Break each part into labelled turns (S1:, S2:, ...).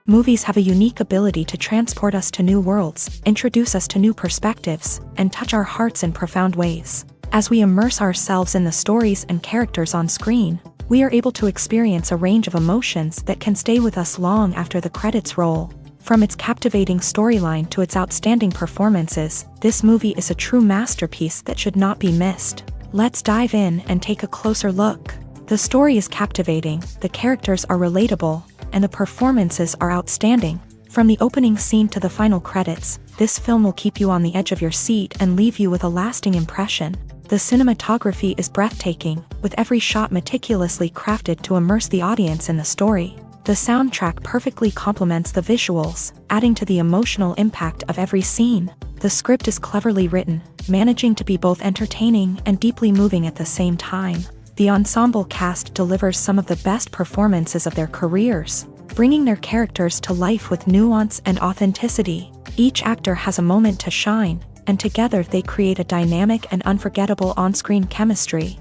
S1: Movies have a unique ability to transport us to new worlds, introduce us to new perspectives, and touch our hearts in profound ways. As we immerse ourselves in the stories and characters on screen, we are able to experience a range of emotions that can stay with us long after the credits roll. From its captivating storyline to its outstanding performances, this movie is a true masterpiece that should not be missed. Let's dive in and take a closer look. The story is captivating, the characters are relatable, and the performances are outstanding. From the opening scene to the final credits, this film will keep you on the edge of your seat and leave you with a lasting impression. The cinematography is breathtaking, with every shot meticulously crafted to immerse the audience in the story. The soundtrack perfectly complements the visuals, adding to the emotional impact of every scene. The script is cleverly written, managing to be both entertaining and deeply moving at the same time. The ensemble cast delivers some of the best performances of their careers, bringing their characters to life with nuance and authenticity. Each actor has a moment to shine, and together they create a dynamic and unforgettable on-screen chemistry.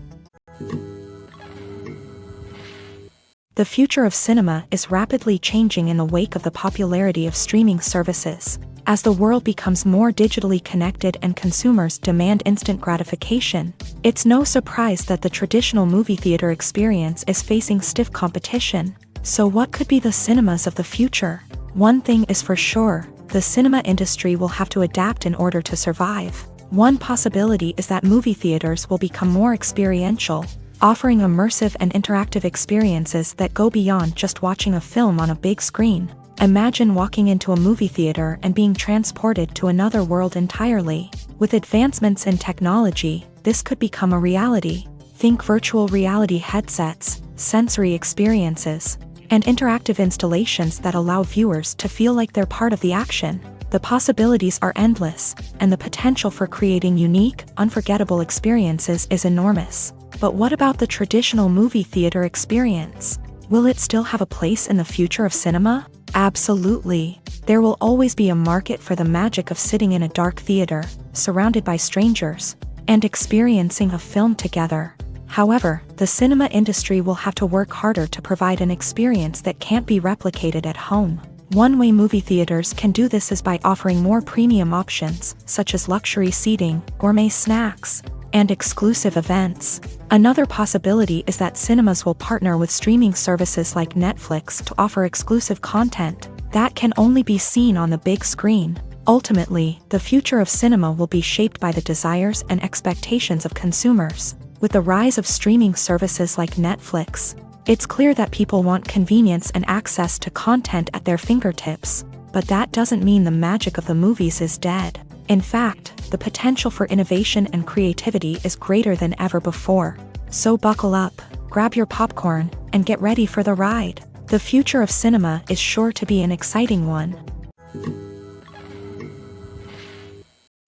S1: The future of cinema is rapidly changing in the wake of the popularity of streaming services. As the world becomes more digitally connected and consumers demand instant gratification, it's no surprise that the traditional movie theater experience is facing stiff competition. So what could be the cinemas of the future? One thing is for sure, the cinema industry will have to adapt in order to survive. One possibility is that movie theaters will become more experiential, offering immersive and interactive experiences that go beyond just watching a film on a big screen. Imagine walking into a movie theater and being transported to another world entirely. With advancements in technology, this could become a reality. Think virtual reality headsets, sensory experiences, and interactive installations that allow viewers to feel like they're part of the action. The possibilities are endless, and the potential for creating unique, unforgettable experiences is enormous. But what about the traditional movie theater experience? Will it still have a place in the future of cinema? Absolutely. There will always be a market for the magic of sitting in a dark theater, surrounded by strangers, and experiencing a film together. However, the cinema industry will have to work harder to provide an experience that can't be replicated at home. One way movie theaters can do this is by offering more premium options, such as luxury seating, gourmet snacks, and exclusive events. Another possibility is that cinemas will partner with streaming services like Netflix to offer exclusive content that can only be seen on the big screen. Ultimately, the future of cinema will be shaped by the desires and expectations of consumers. With the rise of streaming services like Netflix, it's clear that people want convenience and access to content at their fingertips. But that doesn't mean the magic of the movies is dead. In fact, the potential for innovation and creativity is greater than ever before. So buckle up, grab your popcorn, and get ready for the ride. The future of cinema is sure to be an exciting one.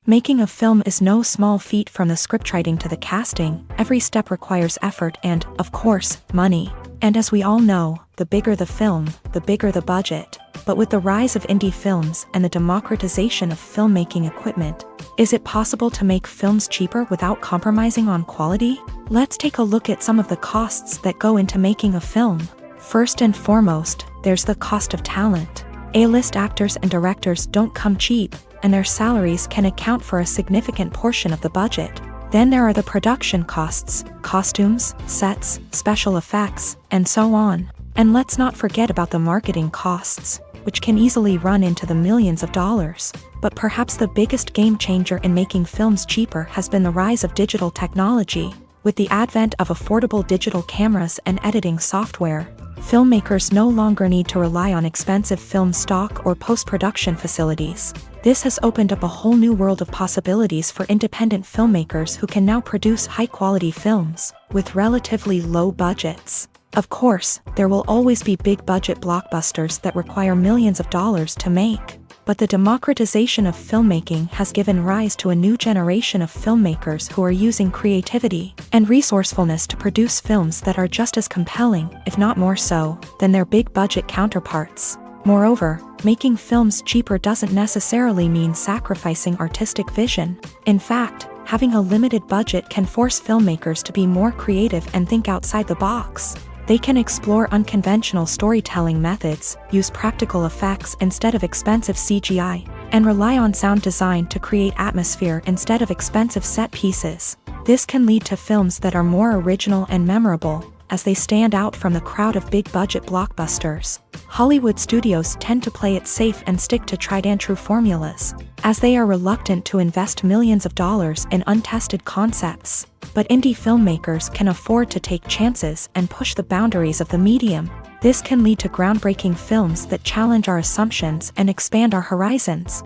S1: Making a film is no small feat. From the scriptwriting to the casting, every step requires effort and, of course, money. And as we all know, the bigger the film, the bigger the budget. But with the rise of indie films and the democratization of filmmaking equipment, is it possible to make films cheaper without compromising on quality? Let's take a look at some of the costs that go into making a film. First and foremost, there's the cost of talent. A-list actors and directors don't come cheap, and their salaries can account for a significant portion of the budget. Then there are the production costs, costumes, sets, special effects, and so on. And let's not forget about the marketing costs, which can easily run into the millions of dollars. But perhaps the biggest game changer in making films cheaper has been the rise of digital technology. With the advent of affordable digital cameras and editing software, filmmakers no longer need to rely on expensive film stock or post-production facilities. This has opened up a whole new world of possibilities for independent filmmakers who can now produce high-quality films with relatively low budgets. Of course, there will always be big-budget blockbusters that require millions of dollars to make. But the democratization of filmmaking has given rise to a new generation of filmmakers who are using creativity and resourcefulness to produce films that are just as compelling, if not more so, than their big-budget counterparts. Moreover, making films cheaper doesn't necessarily mean sacrificing artistic vision. In fact, having a limited budget can force filmmakers to be more creative and think outside the box. They can explore unconventional storytelling methods, use practical effects instead of expensive CGI, and rely on sound design to create atmosphere instead of expensive set pieces. This can lead to films that are more original and memorable, as they stand out from the crowd of big-budget blockbusters. Hollywood studios tend to play it safe and stick to tried-and-true formulas, as they are reluctant to invest millions of dollars in untested concepts. But indie filmmakers can afford to take chances and push the boundaries of the medium. This can lead to groundbreaking films that challenge our assumptions and expand our horizons.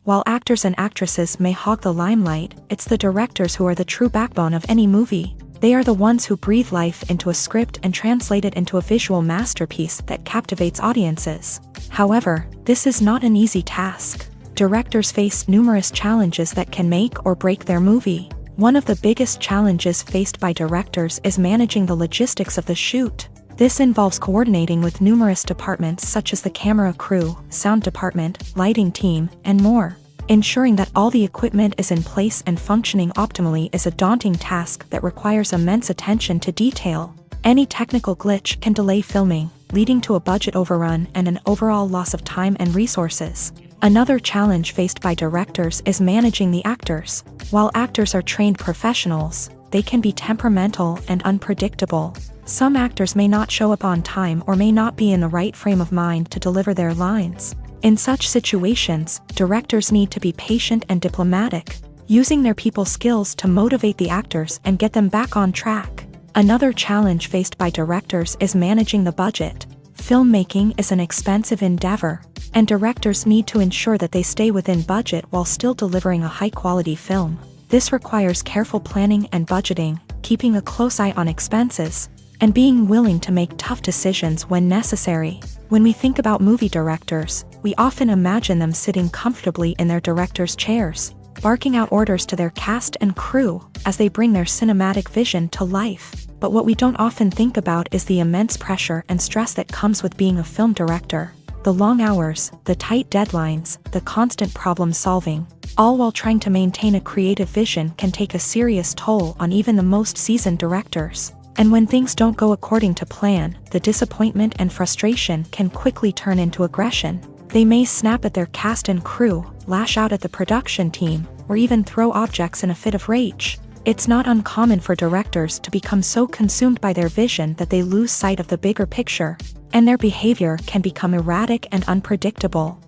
S1: While actors and actresses may hog the limelight, it's the directors who are the true backbone of any movie. They are the ones who breathe life into a script and translate it into a visual masterpiece that captivates audiences. However, this is not an easy task. Directors face numerous challenges that can make or break their movie. One of the biggest challenges faced by directors is managing the logistics of the shoot. This involves coordinating with numerous departments such as the camera crew, sound department, lighting team, and more. Ensuring that all the equipment is in place and functioning optimally is a daunting task that requires immense attention to detail. Any technical glitch can delay filming, leading to a budget overrun and an overall loss of time and resources. Another challenge faced by directors is managing the actors. While actors are trained professionals, they can be temperamental and unpredictable. Some actors may not show up on time or may not be in the right frame of mind to deliver their lines. In such situations, directors need to be patient and diplomatic, using their people skills to motivate the actors and get them back on track. Another challenge faced by directors is managing the budget. Filmmaking is an expensive endeavor, and directors need to ensure that they stay within budget while still delivering a high-quality film. This requires careful planning and budgeting, keeping a close eye on expenses, and being willing to make tough decisions when necessary. When we think about movie directors, we often imagine them sitting comfortably in their director's chairs, barking out orders to their cast and crew as they bring their cinematic vision to life. But what we don't often think about is the immense pressure and stress that comes with being a film director. The long hours, the tight deadlines, the constant problem solving, all while trying to maintain a creative vision can take a serious toll on even the most seasoned directors. And when things don't go according to plan, the disappointment and frustration can quickly turn into aggression. They may snap at their cast and crew, lash out at the production team, or even throw objects in a fit of rage. It's not uncommon for directors to become so consumed by their vision that they lose sight of the bigger picture, and their behavior can become erratic and unpredictable.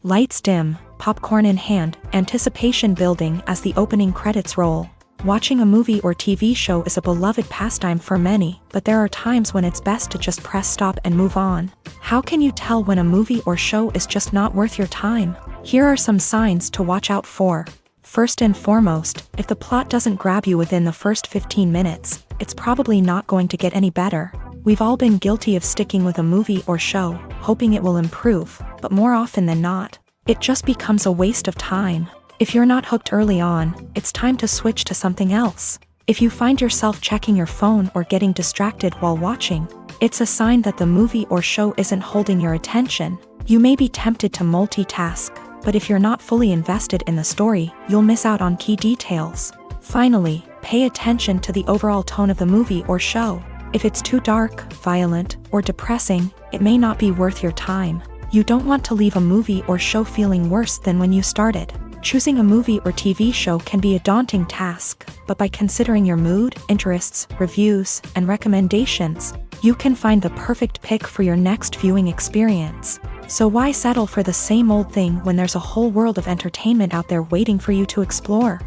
S1: Lights dim, popcorn in hand, anticipation building as the opening credits roll. Watching a movie or TV show is a beloved pastime for many, but there are times when it's best to just press stop and move on. How can you tell when a movie or show is just not worth your time? Here are some signs to watch out for. First and foremost, if the plot doesn't grab you within the first 15 minutes, it's probably not going to get any better. We've all been guilty of sticking with a movie or show, hoping it will improve, but more often than not, it just becomes a waste of time. If you're not hooked early on, it's time to switch to something else. If you find yourself checking your phone or getting distracted while watching, it's a sign that the movie or show isn't holding your attention. You may be tempted to multitask, but if you're not fully invested in the story, you'll miss out on key details. Finally, pay attention to the overall tone of the movie or show. If it's too dark, violent, or depressing, it may not be worth your time. You don't want to leave a movie or show feeling worse than when you started. Choosing a movie or TV show can be a daunting task, but by considering your mood, interests, reviews, and recommendations, you can find the perfect pick for your next viewing experience. So why settle for the same old thing when there's a whole world of entertainment out there waiting for you to explore?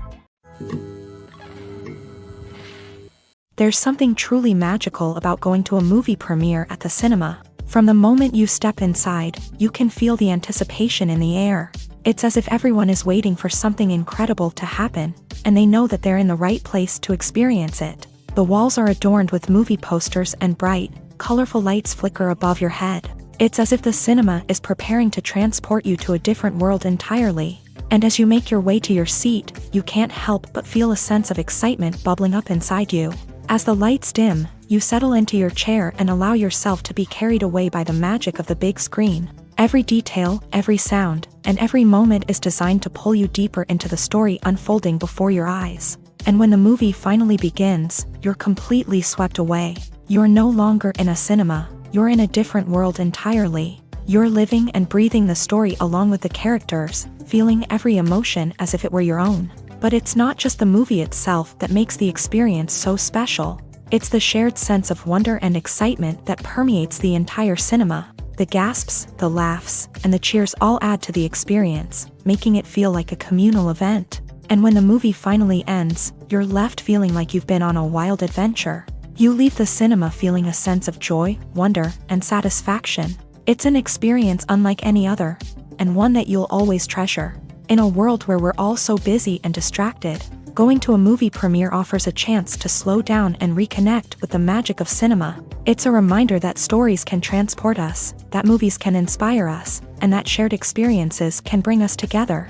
S1: There's something truly magical about going to a movie premiere at the cinema. From the moment you step inside, you can feel the anticipation in the air. It's as if everyone is waiting for something incredible to happen, and they know that they're in the right place to experience it. The walls are adorned with movie posters and bright, colorful lights flicker above your head. It's as if the cinema is preparing to transport you to a different world entirely. And as you make your way to your seat, you can't help but feel a sense of excitement bubbling up inside you. As the lights dim, you settle into your chair and allow yourself to be carried away by the magic of the big screen. Every detail, every sound, and every moment is designed to pull you deeper into the story unfolding before your eyes. And when the movie finally begins, you're completely swept away. You're no longer in a cinema, you're in a different world entirely. You're living and breathing the story along with the characters, feeling every emotion as if it were your own. But it's not just the movie itself that makes the experience so special. It's the shared sense of wonder and excitement that permeates the entire cinema. The gasps, the laughs, and the cheers all add to the experience, making it feel like a communal event. And when the movie finally ends, you're left feeling like you've been on a wild adventure. You leave the cinema feeling a sense of joy, wonder, and satisfaction. It's an experience unlike any other, and one that you'll always treasure. In a world where we're all so busy and distracted, going to a movie premiere offers a chance to slow down and reconnect with the magic of cinema. It's a reminder that stories can transport us, that movies can inspire us, and that shared experiences can bring us together.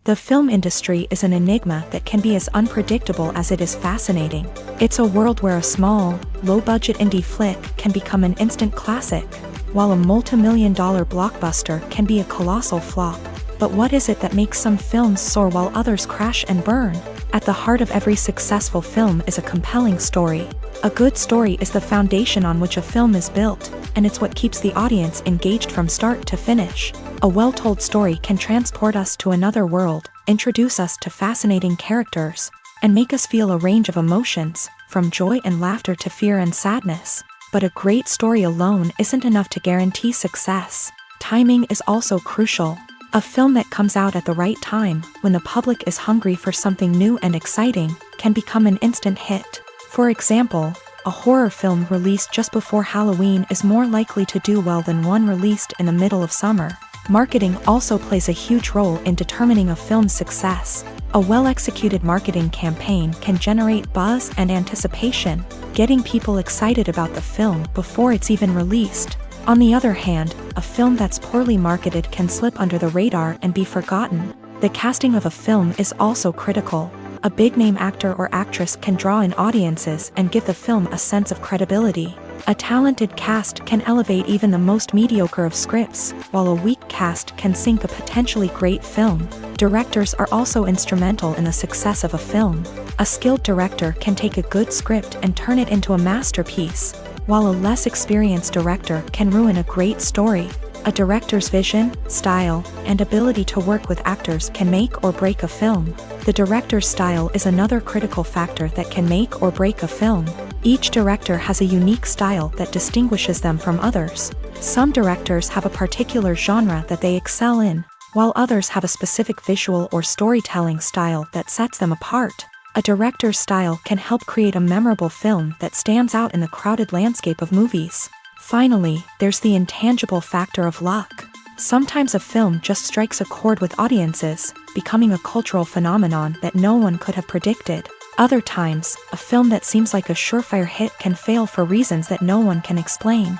S1: The film industry is an enigma that can be as unpredictable as it is fascinating. It's a world where a small, low-budget indie flick can become an instant classic, while a multi-million-dollar blockbuster can be a colossal flop. But what is it that makes some films soar while others crash and burn? At the heart of every successful film is a compelling story. A good story is the foundation on which a film is built, and it's what keeps the audience engaged from start to finish. A well-told story can transport us to another world, introduce us to fascinating characters, and make us feel a range of emotions, from joy and laughter to fear and sadness. But a great story alone isn't enough to guarantee success. Timing is also crucial. A film that comes out at the right time, when the public is hungry for something new and exciting, can become an instant hit. For example, a horror film released just before Halloween is more likely to do well than one released in the middle of summer. Marketing also plays a huge role in determining a film's success. A well-executed marketing campaign can generate buzz and anticipation, getting people excited about the film before it's even released. On the other hand, a film that's poorly marketed can slip under the radar and be forgotten. The casting of a film is also critical. A big-name actor or actress can draw in audiences and give the film a sense of credibility. A talented cast can elevate even the most mediocre of scripts, while a weak cast can sink a potentially great film. Directors are also instrumental in the success of a film. A skilled director can take a good script and turn it into a masterpiece, while a less experienced director can ruin a great story. A director's vision, style, and ability to work with actors can make or break a film. The director's style is another critical factor that can make or break a film. Each director has a unique style that distinguishes them from others. Some directors have a particular genre that they excel in, while others have a specific visual or storytelling style that sets them apart. A director's style can help create a memorable film that stands out in the crowded landscape of movies. Finally, there's the intangible factor of luck. Sometimes a film just strikes a chord with audiences, becoming a cultural phenomenon that no one could have predicted. Other times, a film that seems like a surefire hit can fail for reasons that no one can explain.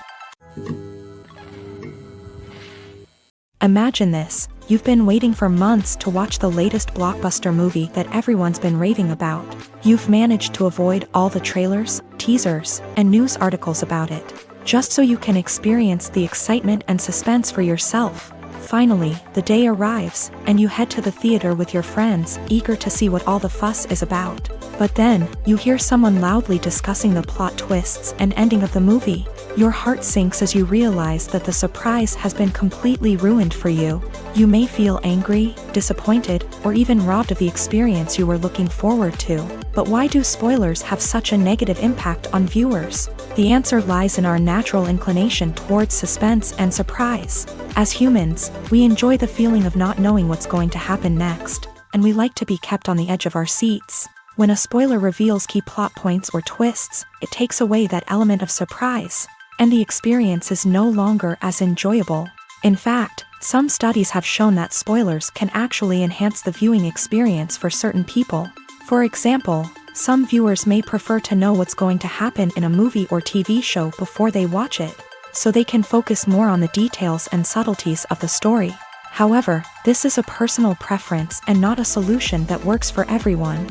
S1: Imagine this. You've been waiting for months to watch the latest blockbuster movie that everyone's been raving about. You've managed to avoid all the trailers, teasers, and news articles about it, just so you can experience the excitement and suspense for yourself. Finally, the day arrives, and you head to the theater with your friends, eager to see what all the fuss is about. But then, you hear someone loudly discussing the plot twists and ending of the movie. Your heart sinks as you realize that the surprise has been completely ruined for you. You may feel angry, disappointed, or even robbed of the experience you were looking forward to. But why do spoilers have such a negative impact on viewers? The answer lies in our natural inclination towards suspense and surprise. As humans, we enjoy the feeling of not knowing what's going to happen next, and we like to be kept on the edge of our seats. When a spoiler reveals key plot points or twists, it takes away that element of surprise, and the experience is no longer as enjoyable. In fact, some studies have shown that spoilers can actually enhance the viewing experience for certain people. For example, some viewers may prefer to know what's going to happen in a movie or TV show before they watch it, so they can focus more on the details and subtleties of the story. However, this is a personal preference and not a solution that works for everyone.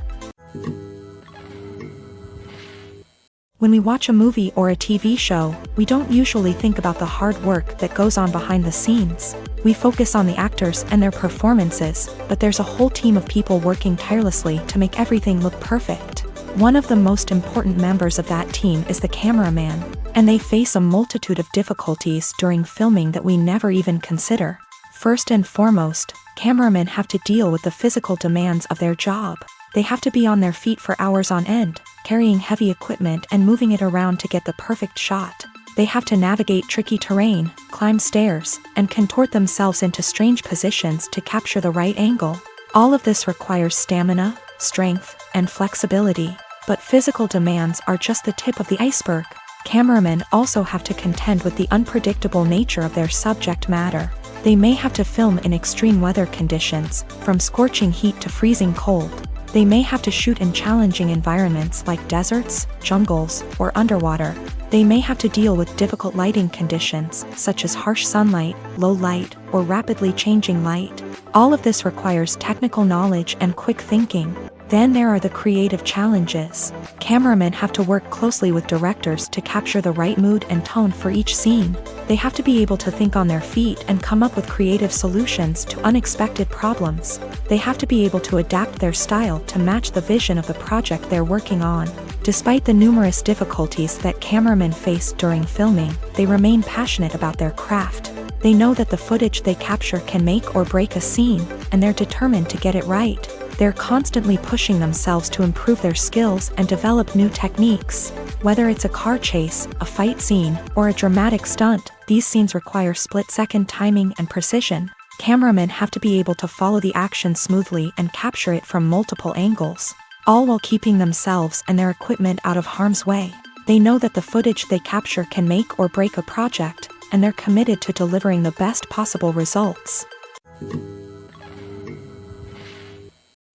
S1: When we watch a movie or a TV show, we don't usually think about the hard work that goes on behind the scenes. We focus on the actors and their performances, but there's a whole team of people working tirelessly to make everything look perfect. One of the most important members of that team is the cameraman, and they face a multitude of difficulties during filming that we never even consider. First and foremost, cameramen have to deal with the physical demands of their job. They have to be on their feet for hours on end, carrying heavy equipment and moving it around to get the perfect shot. They have to navigate tricky terrain, climb stairs, and contort themselves into strange positions to capture the right angle. All of this requires stamina, strength, and flexibility. But physical demands are just the tip of the iceberg. Cameramen also have to contend with the unpredictable nature of their subject matter. They may have to film in extreme weather conditions, from scorching heat to freezing cold. They may have to shoot in challenging environments like deserts, jungles, or underwater. They may have to deal with difficult lighting conditions, such as harsh sunlight, low light, or rapidly changing light. All of this requires technical knowledge and quick thinking. Then there are the creative challenges. Cameramen have to work closely with directors to capture the right mood and tone for each scene. They have to be able to think on their feet and come up with creative solutions to unexpected problems. They have to be able to adapt their style to match the vision of the project they're working on. Despite the numerous difficulties that cameramen face during filming, they remain passionate about their craft. They know that the footage they capture can make or break a scene, and they're determined to get it right. They're constantly pushing themselves to improve their skills and develop new techniques. Whether it's a car chase, a fight scene, or a dramatic stunt, these scenes require split-second timing and precision. Cameramen have to be able to follow the action smoothly and capture it from multiple angles, all while keeping themselves and their equipment out of harm's way. They know that the footage they capture can make or break a project, and they're committed to delivering the best possible results.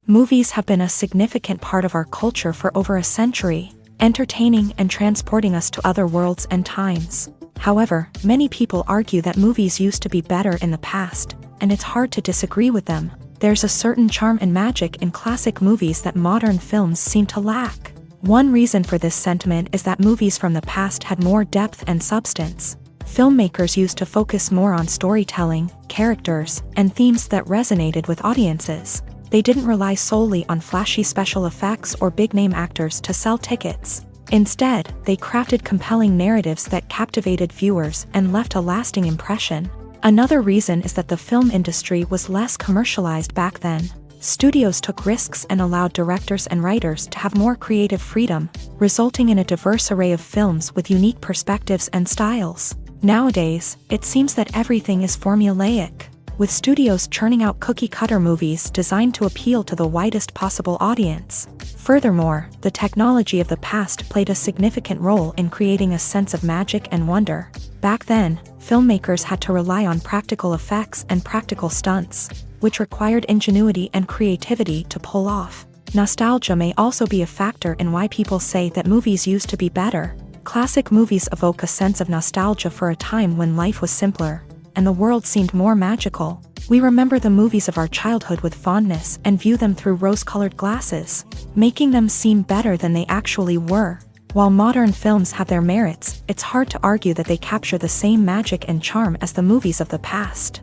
S1: Movies have been a significant part of our culture for over a century, entertaining and transporting us to other worlds and times. However, many people argue that movies used to be better in the past, and it's hard to disagree with them. There's a certain charm and magic in classic movies that modern films seem to lack. One reason for this sentiment is that movies from the past had more depth and substance. Filmmakers used to focus more on storytelling, characters, and themes that resonated with audiences. They didn't rely solely on flashy special effects or big-name actors to sell tickets. Instead, they crafted compelling narratives that captivated viewers and left a lasting impression. Another reason is that the film industry was less commercialized back then. Studios took risks and allowed directors and writers to have more creative freedom, resulting in a diverse array of films with unique perspectives and styles. Nowadays, it seems that everything is formulaic, with studios churning out cookie-cutter movies designed to appeal to the widest possible audience. Furthermore, the technology of the past played a significant role in creating a sense of magic and wonder. Back then, filmmakers had to rely on practical effects and practical stunts, which required ingenuity and creativity to pull off. Nostalgia may also be a factor in why people say that movies used to be better. Classic movies evoke a sense of nostalgia for a time when life was simpler, and the world seemed more magical. We remember the movies of our childhood with fondness and view them through rose-colored glasses, making them seem better than they actually were. While modern films have their merits, it's hard to argue that they capture the same magic and charm as the movies of the past.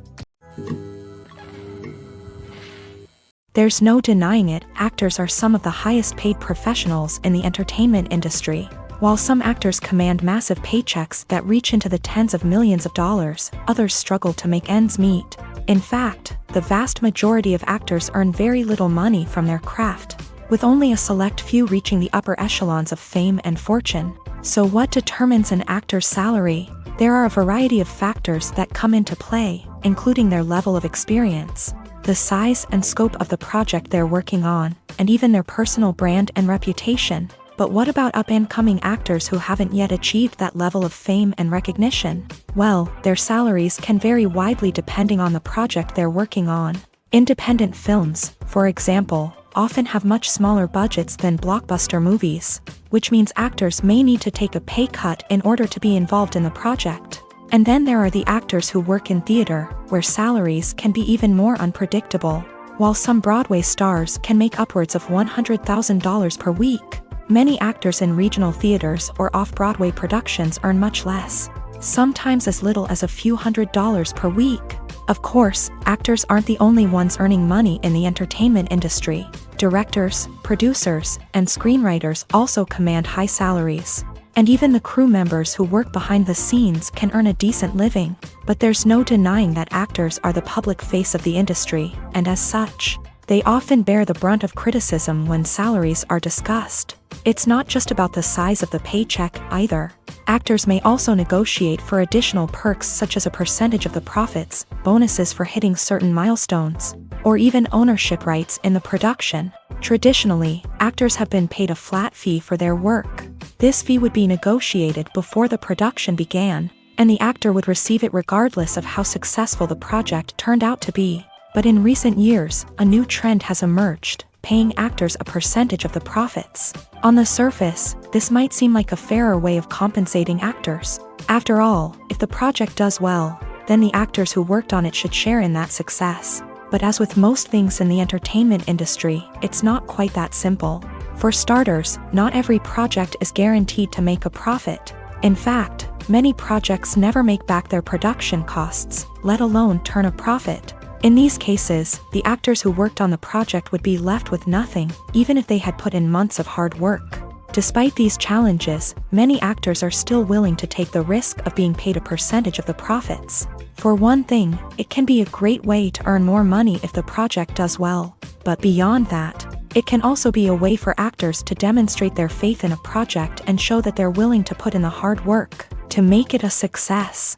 S1: There's no denying it, actors are some of the highest-paid professionals in the entertainment industry. While some actors command massive paychecks that reach into the tens of millions of dollars, others struggle to make ends meet. In fact, the vast majority of actors earn very little money from their craft, with only a select few reaching the upper echelons of fame and fortune. So what determines an actor's salary? There are a variety of factors that come into play, including their level of experience, the size and scope of the project they're working on, and even their personal brand and reputation. But what about up-and-coming actors who haven't yet achieved that level of fame and recognition? Well, their salaries can vary widely depending on the project they're working on. Independent films, for example, often have much smaller budgets than blockbuster movies, which means actors may need to take a pay cut in order to be involved in the project. And then there are the actors who work in theater, where salaries can be even more unpredictable. While some Broadway stars can make upwards of $100,000 per week, Many actors in regional theaters or off-Broadway productions earn much less, sometimes as little as a few $100s per week. Of course, actors aren't the only ones earning money in the entertainment industry. Directors, producers, and screenwriters also command high salaries. And even the crew members who work behind the scenes can earn a decent living. But there's no denying that actors are the public face of the industry, and as such, they often bear the brunt of criticism when salaries are discussed. It's not just about the size of the paycheck either. Actors may also negotiate for additional perks such as a percentage of the profits, bonuses for hitting certain milestones, or even ownership rights in the production. Traditionally, actors have been paid a flat fee for their work. This fee would be negotiated before the production began, and the actor would receive it regardless of how successful the project turned out to be. But in recent years, a new trend has emerged, paying actors a percentage of the profits. On the surface, this might seem like a fairer way of compensating actors. After all, if the project does well, then the actors who worked on it should share in that success. But as with most things in the entertainment industry, it's not quite that simple. For starters, not every project is guaranteed to make a profit. In fact, many projects never make back their production costs, let alone turn a profit. In these cases, the actors who worked on the project would be left with nothing, even if they had put in months of hard work. Despite these challenges, many actors are still willing to take the risk of being paid a percentage of the profits. For one thing, it can be a great way to earn more money if the project does well. But beyond that, it can also be a way for actors to demonstrate their faith in a project and show that they're willing to put in the hard work to make it a success.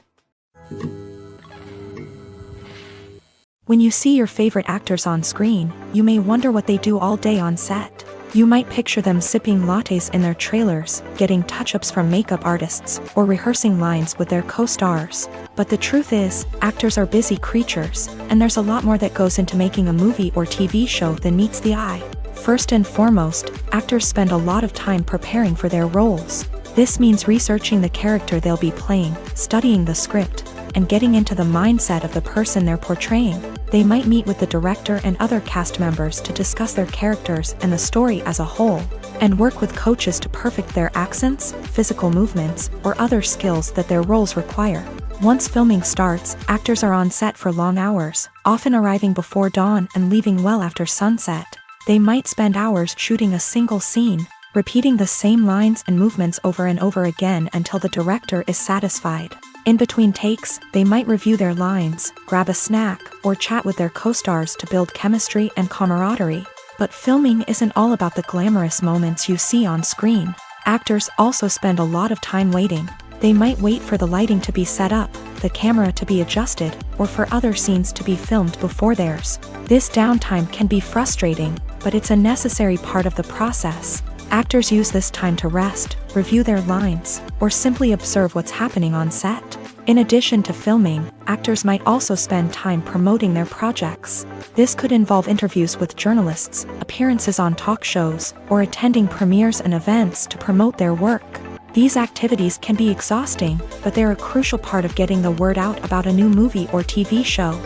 S1: When you see your favorite actors on screen, you may wonder what they do all day on set. You might picture them sipping lattes in their trailers, getting touch-ups from makeup artists, or rehearsing lines with their co-stars. But the truth is, actors are busy creatures, and there's a lot more that goes into making a movie or TV show than meets the eye. First and foremost, actors spend a lot of time preparing for their roles. This means researching the character they'll be playing, studying the script, and getting into the mindset of the person they're portraying. They might meet with the director and other cast members to discuss their characters and the story as a whole, and work with coaches to perfect their accents, physical movements, or other skills that their roles require. Once filming starts, actors are on set for long hours, often arriving before dawn and leaving well after sunset. They might spend hours shooting a single scene, repeating the same lines and movements over and over again until the director is satisfied. In between takes, they might review their lines, grab a snack, or chat with their co-stars to build chemistry and camaraderie. But filming isn't all about the glamorous moments you see on screen. Actors also spend a lot of time waiting. They might wait for the lighting to be set up, the camera to be adjusted, or for other scenes to be filmed before theirs. This downtime can be frustrating, but it's a necessary part of the process. Actors use this time to rest, review their lines, or simply observe what's happening on set. In addition to filming, actors might also spend time promoting their projects. This could involve interviews with journalists, appearances on talk shows, or attending premieres and events to promote their work. These activities can be exhausting, but they're a crucial part of getting the word out about a new movie or TV show.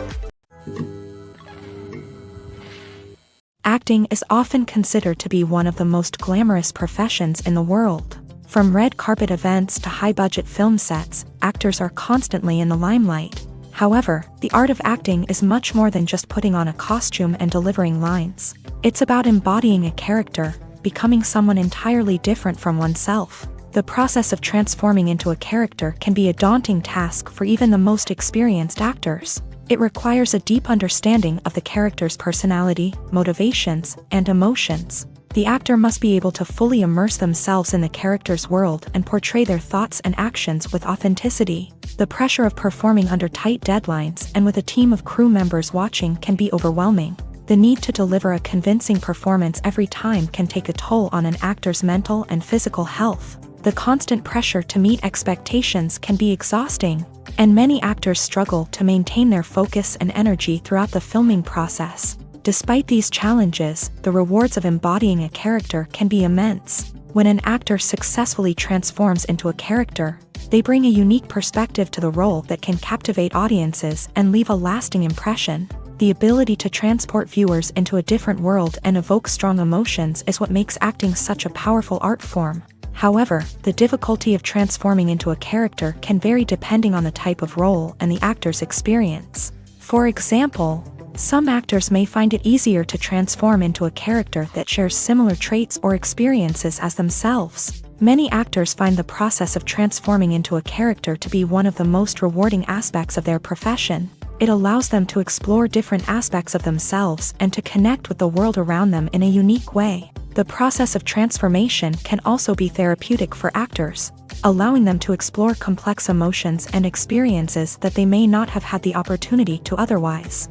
S1: Acting is often considered to be one of the most glamorous professions in the world. From red carpet events to high-budget film sets, actors are constantly in the limelight. However, the art of acting is much more than just putting on a costume and delivering lines. It's about embodying a character, becoming someone entirely different from oneself. The process of transforming into a character can be a daunting task for even the most experienced actors. It requires a deep understanding of the character's personality, motivations, and emotions. The actor must be able to fully immerse themselves in the character's world and portray their thoughts and actions with authenticity. The pressure of performing under tight deadlines and with a team of crew members watching can be overwhelming. The need to deliver a convincing performance every time can take a toll on an actor's mental and physical health. The constant pressure to meet expectations can be exhausting, and many actors struggle to maintain their focus and energy throughout the filming process. Despite these challenges, the rewards of embodying a character can be immense. When an actor successfully transforms into a character, they bring a unique perspective to the role that can captivate audiences and leave a lasting impression. The ability to transport viewers into a different world and evoke strong emotions is what makes acting such a powerful art form. However, the difficulty of transforming into a character can vary depending on the type of role and the actor's experience. For example, some actors may find it easier to transform into a character that shares similar traits or experiences as themselves. Many actors find the process of transforming into a character to be one of the most rewarding aspects of their profession. It allows them to explore different aspects of themselves and to connect with the world around them in a unique way. The process of transformation can also be therapeutic for actors, allowing them to explore complex emotions and experiences that they may not have had the opportunity to otherwise.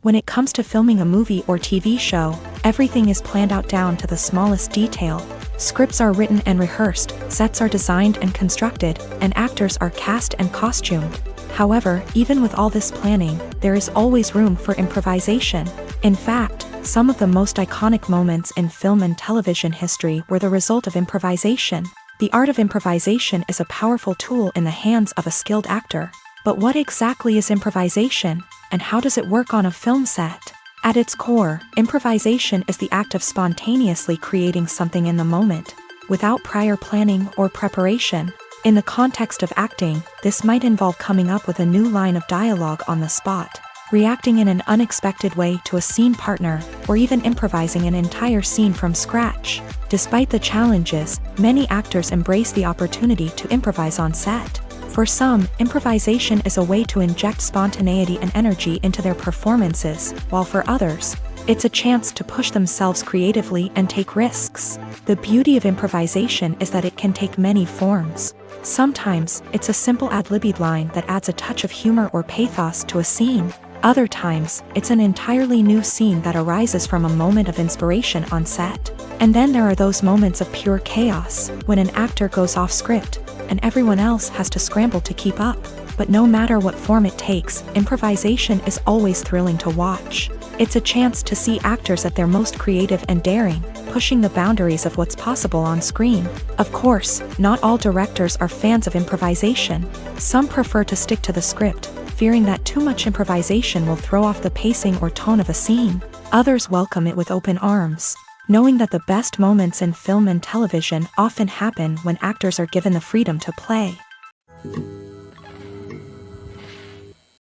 S1: When it comes to filming a movie or TV show, everything is planned out down to the smallest detail. Scripts are written and rehearsed, sets are designed and constructed, and actors are cast and costumed. However, even with all this planning, there is always room for improvisation. In fact, some of the most iconic moments in film and television history were the result of improvisation. The art of improvisation is a powerful tool in the hands of a skilled actor. But what exactly is improvisation, and how does it work on a film set? At its core, improvisation is the act of spontaneously creating something in the moment, without prior planning or preparation. In the context of acting, this might involve coming up with a new line of dialogue on the spot, reacting in an unexpected way to a scene partner, or even improvising an entire scene from scratch. Despite the challenges, many actors embrace the opportunity to improvise on set. For some, improvisation is a way to inject spontaneity and energy into their performances, while for others, it's a chance to push themselves creatively and take risks. The beauty of improvisation is that it can take many forms. Sometimes, it's a simple ad-libbed line that adds a touch of humor or pathos to a scene. Other times, it's an entirely new scene that arises from a moment of inspiration on set. And then there are those moments of pure chaos, when an actor goes off script, and everyone else has to scramble to keep up. But no matter what form it takes, improvisation is always thrilling to watch. It's a chance to see actors at their most creative and daring, pushing the boundaries of what's possible on screen. Of course, not all directors are fans of improvisation. Some prefer to stick to the script, fearing that too much improvisation will throw off the pacing or tone of a scene. Others welcome it with open arms, knowing that the best moments in film and television often happen when actors are given the freedom to play.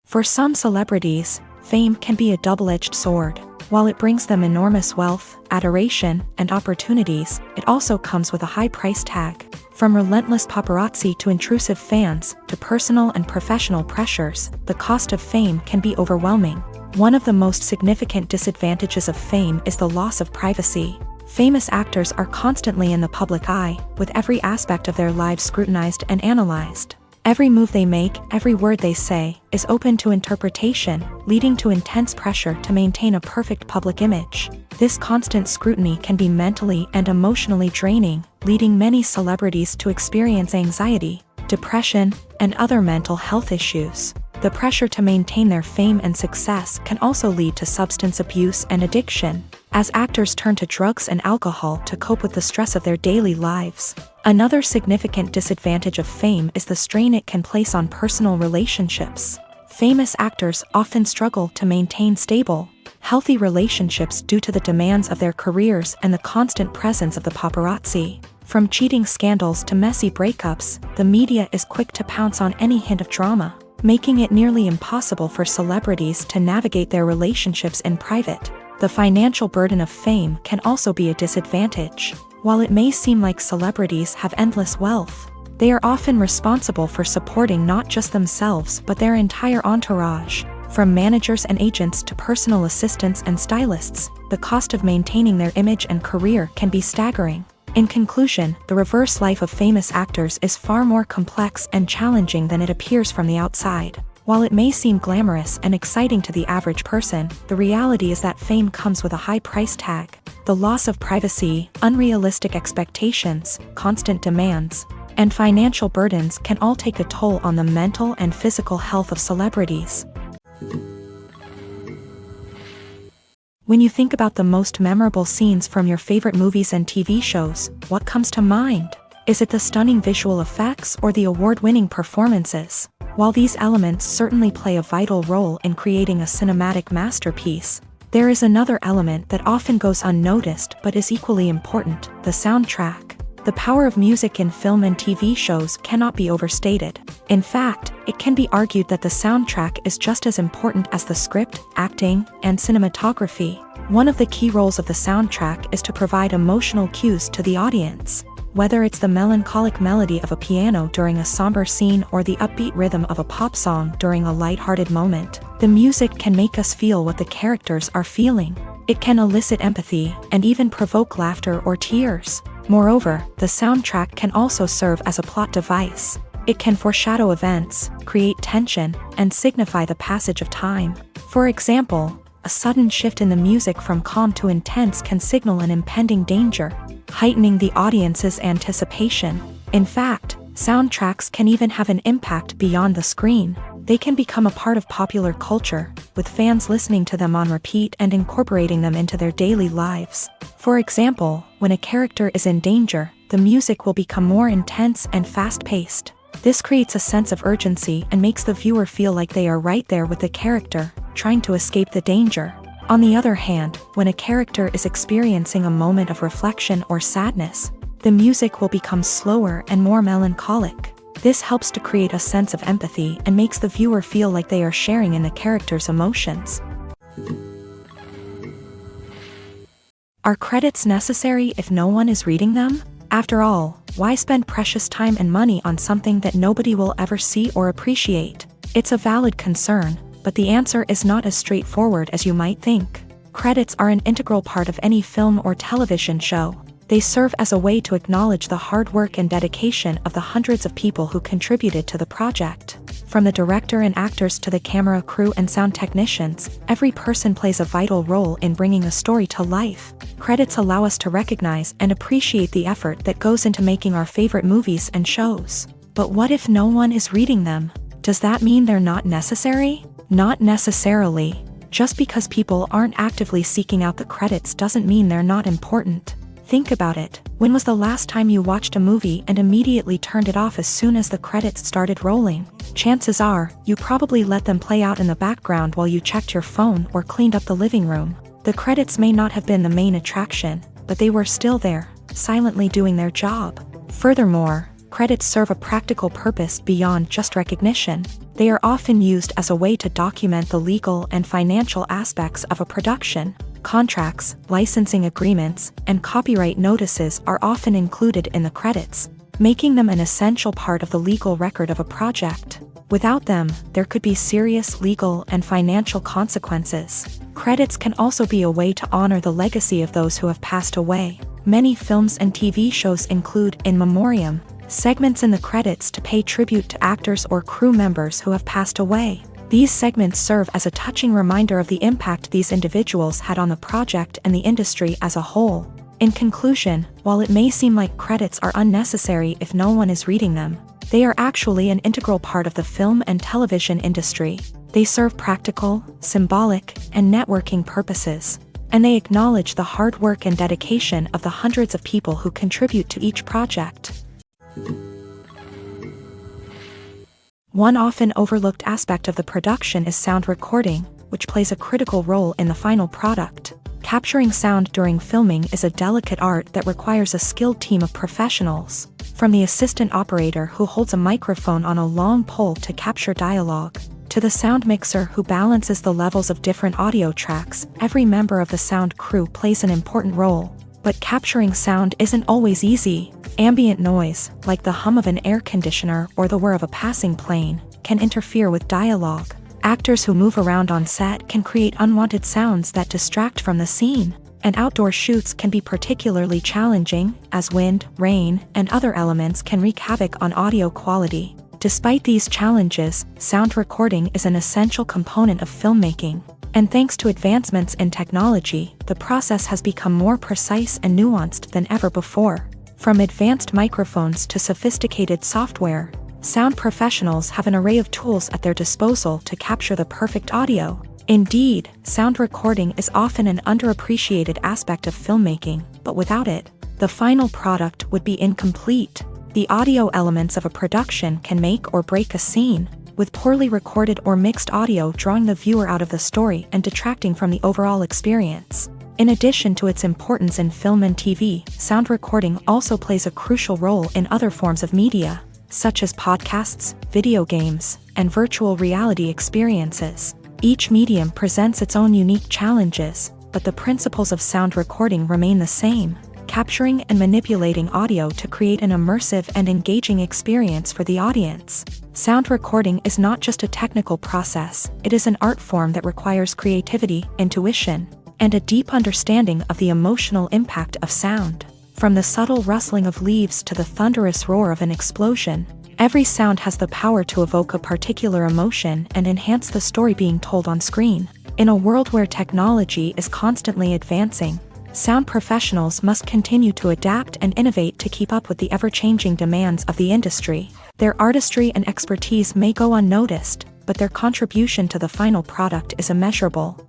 S1: For some celebrities, fame can be a double-edged sword. While it brings them enormous wealth, adoration, and opportunities, it also comes with a high price tag. From relentless paparazzi to intrusive fans, to personal and professional pressures, the cost of fame can be overwhelming. One of the most significant disadvantages of fame is the loss of privacy. Famous actors are constantly in the public eye, with every aspect of their lives scrutinized and analyzed. Every move they make, every word they say, is open to interpretation, leading to intense pressure to maintain a perfect public image. This constant scrutiny can be mentally and emotionally draining, leading many celebrities to experience anxiety, depression, and other mental health issues. The pressure to maintain their fame and success can also lead to substance abuse and addiction, as actors turn to drugs and alcohol to cope with the stress of their daily lives. Another significant disadvantage of fame is the strain it can place on personal relationships. Famous actors often struggle to maintain stable, healthy relationships due to the demands of their careers and the constant presence of the paparazzi. From cheating scandals to messy breakups, the media is quick to pounce on any hint of drama, making it nearly impossible for celebrities to navigate their relationships in private. The financial burden of fame can also be a disadvantage. While it may seem like celebrities have endless wealth, they are often responsible for supporting not just themselves but their entire entourage. From managers and agents to personal assistants and stylists, the cost of maintaining their image and career can be staggering. In conclusion, the reverse life of famous actors is far more complex and challenging than it appears from the outside. While it may seem glamorous and exciting to the average person, the reality is that fame comes with a high price tag. The loss of privacy, unrealistic expectations, constant demands, and financial burdens can all take a toll on the mental and physical health of celebrities. When you think about the most memorable scenes from your favorite movies and TV shows, what comes to mind? Is it the stunning visual effects or the award-winning performances? While these elements certainly play a vital role in creating a cinematic masterpiece, there is another element that often goes unnoticed but is equally important: the soundtrack. The power of music in film and TV shows cannot be overstated. In fact, it can be argued that the soundtrack is just as important as the script, acting, and cinematography. One of the key roles of the soundtrack is to provide emotional cues to the audience. Whether it's the melancholic melody of a piano during a somber scene or the upbeat rhythm of a pop song during a lighthearted moment, the music can make us feel what the characters are feeling. It can elicit empathy and even provoke laughter or tears. Moreover, the soundtrack can also serve as a plot device. It can foreshadow events, create tension, and signify the passage of time. For example, a sudden shift in the music from calm to intense can signal an impending danger, heightening the audience's anticipation. In fact, soundtracks can even have an impact beyond the screen. They can become a part of popular culture, with fans listening to them on repeat and incorporating them into their daily lives. For example, when a character is in danger, the music will become more intense and fast-paced. This creates a sense of urgency and makes the viewer feel like they are right there with the character, trying to escape the danger. On the other hand, when a character is experiencing a moment of reflection or sadness, the music will become slower and more melancholic. This helps to create a sense of empathy and makes the viewer feel like they are sharing in the character's emotions. Are credits necessary if no one is reading them? After all, why spend precious time and money on something that nobody will ever see or appreciate? It's a valid concern, but the answer is not as straightforward as you might think. Credits are an integral part of any film or television show. They serve as a way to acknowledge the hard work and dedication of the hundreds of people who contributed to the project. From the director and actors to the camera crew and sound technicians, every person plays a vital role in bringing a story to life. Credits allow us to recognize and appreciate the effort that goes into making our favorite movies and shows. But what if no one is reading them? Does that mean they're not necessary? Not necessarily. Just because people aren't actively seeking out the credits doesn't mean they're not important. Think about it. When was the last time you watched a movie and immediately turned it off as soon as the credits started rolling? Chances are, you probably let them play out in the background while you checked your phone or cleaned up the living room. The credits may not have been the main attraction, but they were still there, silently doing their job. Furthermore, credits serve a practical purpose beyond just recognition. They are often used as a way to document the legal and financial aspects of a production. Contracts, licensing agreements, and copyright notices are often included in the credits, making them an essential part of the legal record of a project. Without them, there could be serious legal and financial consequences. Credits can also be a way to honor the legacy of those who have passed away. Many films and TV shows include in memoriam segments in the credits to pay tribute to actors or crew members who have passed away. These segments serve as a touching reminder of the impact these individuals had on the project and the industry as a whole. In conclusion, while it may seem like credits are unnecessary if no one is reading them, they are actually an integral part of the film and television industry. They serve practical, symbolic, and networking purposes, and they acknowledge the hard work and dedication of the hundreds of people who contribute to each project. One often overlooked aspect of the production is sound recording, which plays a critical role in the final product. Capturing sound during filming is a delicate art that requires a skilled team of professionals. From the assistant operator who holds a microphone on a long pole to capture dialogue, to the sound mixer who balances the levels of different audio tracks, every member of the sound crew plays an important role. But capturing sound isn't always easy. Ambient noise, like the hum of an air conditioner or the whir of a passing plane, can interfere with dialogue. Actors who move around on set can create unwanted sounds that distract from the scene. And outdoor shoots can be particularly challenging, as wind, rain, and other elements can wreak havoc on audio quality. Despite these challenges, sound recording is an essential component of filmmaking. And thanks to advancements in technology, the process has become more precise and nuanced than ever before. From advanced microphones to sophisticated software, sound professionals have an array of tools at their disposal to capture the perfect audio. Indeed, sound recording is often an underappreciated aspect of filmmaking, but without it, the final product would be incomplete. The audio elements of a production can make or break a scene, with poorly recorded or mixed audio drawing the viewer out of the story and detracting from the overall experience. In addition to its importance in film and TV, sound recording also plays a crucial role in other forms of media, such as podcasts, video games, and virtual reality experiences. Each medium presents its own unique challenges, but the principles of sound recording remain the same, capturing and manipulating audio to create an immersive and engaging experience for the audience. Sound recording is not just a technical process, it is an art form that requires creativity, intuition, and a deep understanding of the emotional impact of sound. From the subtle rustling of leaves to the thunderous roar of an explosion, every sound has the power to evoke a particular emotion and enhance the story being told on screen. In a world where technology is constantly advancing, sound professionals must continue to adapt and innovate to keep up with the ever-changing demands of the industry. Their artistry and expertise may go unnoticed, but their contribution to the final product is immeasurable.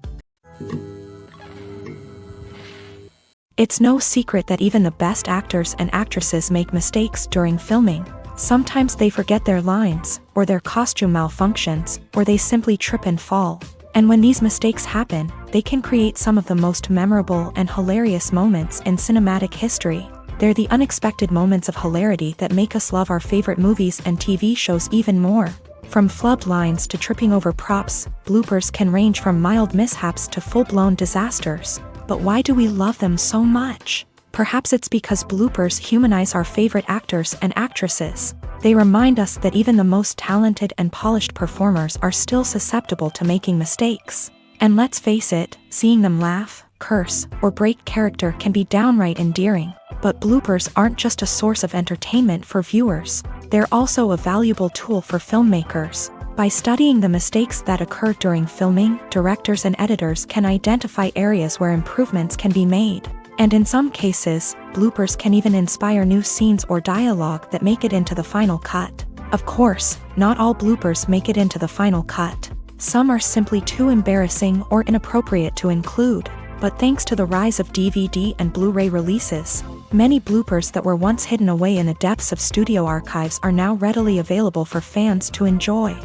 S1: It's no secret that even the best actors and actresses make mistakes during filming. Sometimes they forget their lines, or their costume malfunctions, or they simply trip and fall. And when these mistakes happen, they can create some of the most memorable and hilarious moments in cinematic history. They're the unexpected moments of hilarity that make us love our favorite movies and TV shows even more. From flubbed lines to tripping over props, bloopers can range from mild mishaps to full-blown disasters. But why do we love them so much? Perhaps it's because bloopers humanize our favorite actors and actresses. They remind us that even the most talented and polished performers are still susceptible to making mistakes. And let's face it, seeing them laugh, curse, or break character can be downright endearing. But bloopers aren't just a source of entertainment for viewers, they're also a valuable tool for filmmakers. By studying the mistakes that occur during filming, directors and editors can identify areas where improvements can be made. And in some cases, bloopers can even inspire new scenes or dialogue that make it into the final cut. Of course, not all bloopers make it into the final cut. Some are simply too embarrassing or inappropriate to include. But thanks to the rise of DVD and Blu-ray releases, many bloopers that were once hidden away in the depths of studio archives are now readily available for fans to enjoy.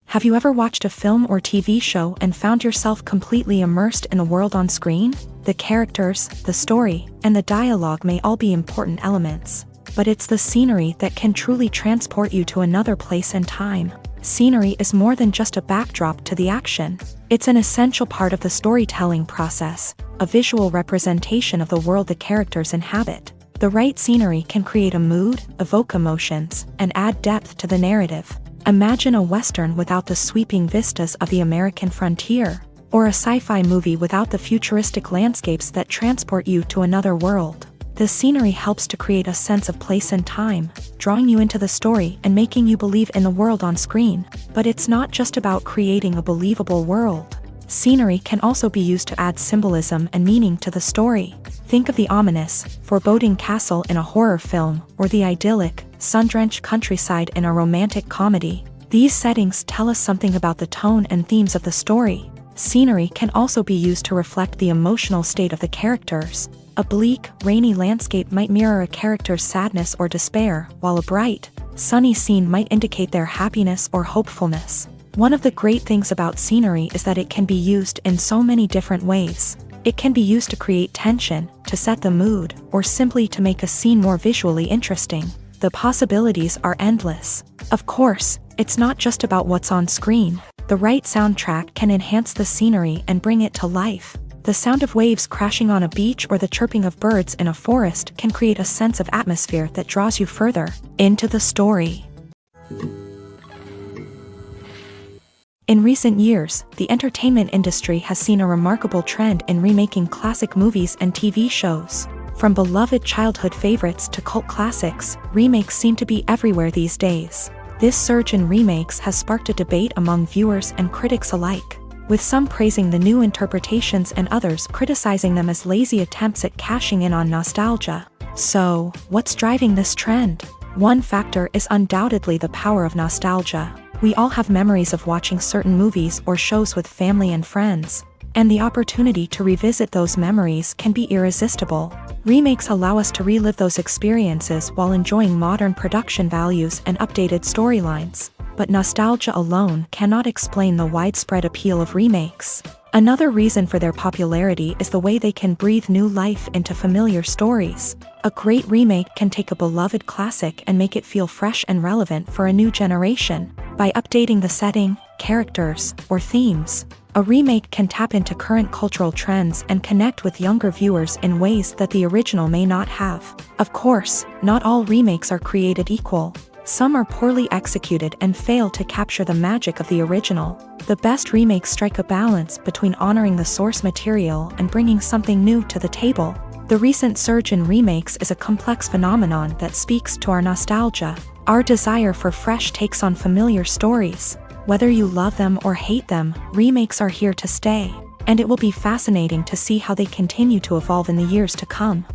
S1: Have you ever watched a film or TV show and found yourself completely immersed in the world on screen? The characters, the story, and the dialogue may all be important elements, but it's the scenery that can truly transport you to another place and time. Scenery is more than just a backdrop to the action. It's an essential part of the storytelling process, a visual representation of the world the characters inhabit. The right scenery can create a mood, evoke emotions, and add depth to the narrative. Imagine a Western without the sweeping vistas of the American frontier, or a sci-fi movie without the futuristic landscapes that transport you to another world. The scenery helps to create a sense of place and time, drawing you into the story and making you believe in the world on screen. But it's not just about creating a believable world. Scenery can also be used to add symbolism and meaning to the story. Think of the ominous, foreboding castle in a horror film, or the idyllic, sun-drenched countryside in a romantic comedy. These settings tell us something about the tone and themes of the story. Scenery can also be used to reflect the emotional state of the characters. A bleak, rainy landscape might mirror a character's sadness or despair, while a bright, sunny scene might indicate their happiness or hopefulness. One of the great things about scenery is that it can be used in so many different ways. It can be used to create tension, to set the mood, or simply to make a scene more visually interesting. The possibilities are endless. Of course, it's not just about what's on screen. The right soundtrack can enhance the scenery and bring it to life. The sound of waves crashing on a beach or the chirping of birds in a forest can create a sense of atmosphere that draws you further into the story. In recent years, the entertainment industry has seen a remarkable trend in remaking classic movies and TV shows. From beloved childhood favorites to cult classics, remakes seem to be everywhere these days. This surge in remakes has sparked a debate among viewers and critics alike, with some praising the new interpretations and others criticizing them as lazy attempts at cashing in on nostalgia. So, what's driving this trend? One factor is undoubtedly the power of nostalgia. We all have memories of watching certain movies or shows with family and friends, and the opportunity to revisit those memories can be irresistible. Remakes allow us to relive those experiences while enjoying modern production values and updated storylines. But nostalgia alone cannot explain the widespread appeal of remakes. Another reason for their popularity is the way they can breathe new life into familiar stories. A great remake can take a beloved classic and make it feel fresh and relevant for a new generation. By updating the setting, characters, or themes, a remake can tap into current cultural trends and connect with younger viewers in ways that the original may not have. Of course, not all remakes are created equal. Some are poorly executed and fail to capture the magic of the original. The best remakes strike a balance between honoring the source material and bringing something new to the table. The recent surge in remakes is a complex phenomenon that speaks to our nostalgia, our desire for fresh takes on familiar stories. Whether you love them or hate them, remakes are here to stay, and it will be fascinating to see how they continue to evolve in the years to come.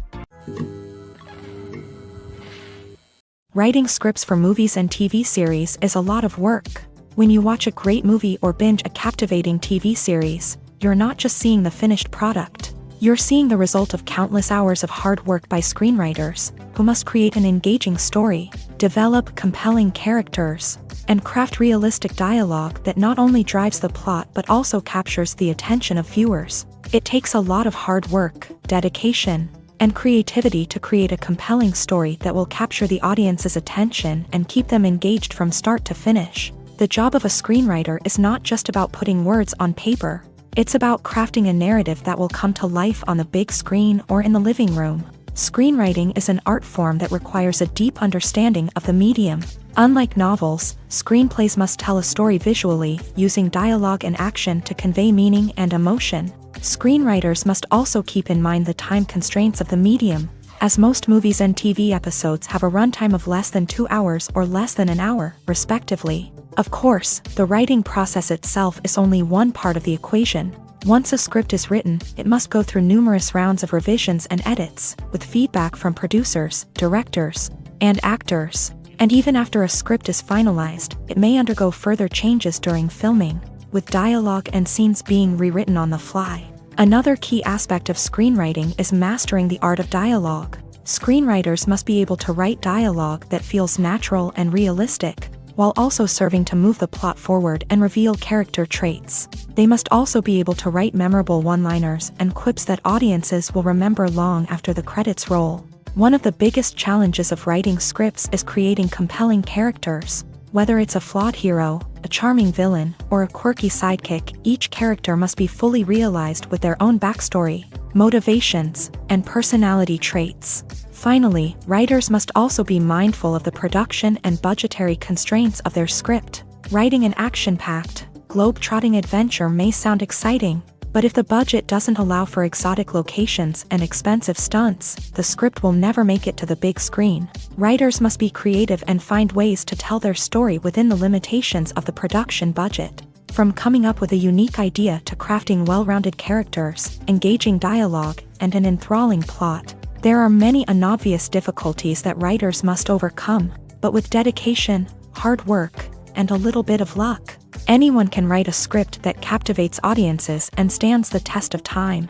S1: Writing scripts for movies and TV series is a lot of work. When you watch a great movie or binge a captivating TV series, you're not just seeing the finished product. You're seeing the result of countless hours of hard work by screenwriters, who must create an engaging story, develop compelling characters, and craft realistic dialogue that not only drives the plot but also captures the attention of viewers. It takes a lot of hard work, dedication, and creativity to create a compelling story that will capture the audience's attention and keep them engaged from start to finish. The job of a screenwriter is not just about putting words on paper. It's about crafting a narrative that will come to life on the big screen or in the living room. Screenwriting is an art form that requires a deep understanding of the medium. Unlike novels, screenplays must tell a story visually, using dialogue and action to convey meaning and emotion. Screenwriters must also keep in mind the time constraints of the medium, as most movies and TV episodes have a runtime of less than 2 hours or less than an hour, respectively. Of course, the writing process itself is only one part of the equation. Once a script is written, it must go through numerous rounds of revisions and edits, with feedback from producers, directors, and actors. And even after a script is finalized, it may undergo further changes during filming, with dialogue and scenes being rewritten on the fly. Another key aspect of screenwriting is mastering the art of dialogue. Screenwriters must be able to write dialogue that feels natural and realistic, while also serving to move the plot forward and reveal character traits. They must also be able to write memorable one-liners and quips that audiences will remember long after the credits roll. One of the biggest challenges of writing scripts is creating compelling characters. Whether it's a flawed hero, a charming villain, or a quirky sidekick, each character must be fully realized with their own backstory, motivations, and personality traits. Finally, writers must also be mindful of the production and budgetary constraints of their script. Writing an action-packed, globe-trotting adventure may sound exciting, but if the budget doesn't allow for exotic locations and expensive stunts, the script will never make it to the big screen. Writers must be creative and find ways to tell their story within the limitations of the production budget. From coming up with a unique idea to crafting well-rounded characters, engaging dialogue, and an enthralling plot, there are many unobvious difficulties that writers must overcome, but with dedication, hard work, and a little bit of luck, anyone can write a script that captivates audiences and stands the test of time.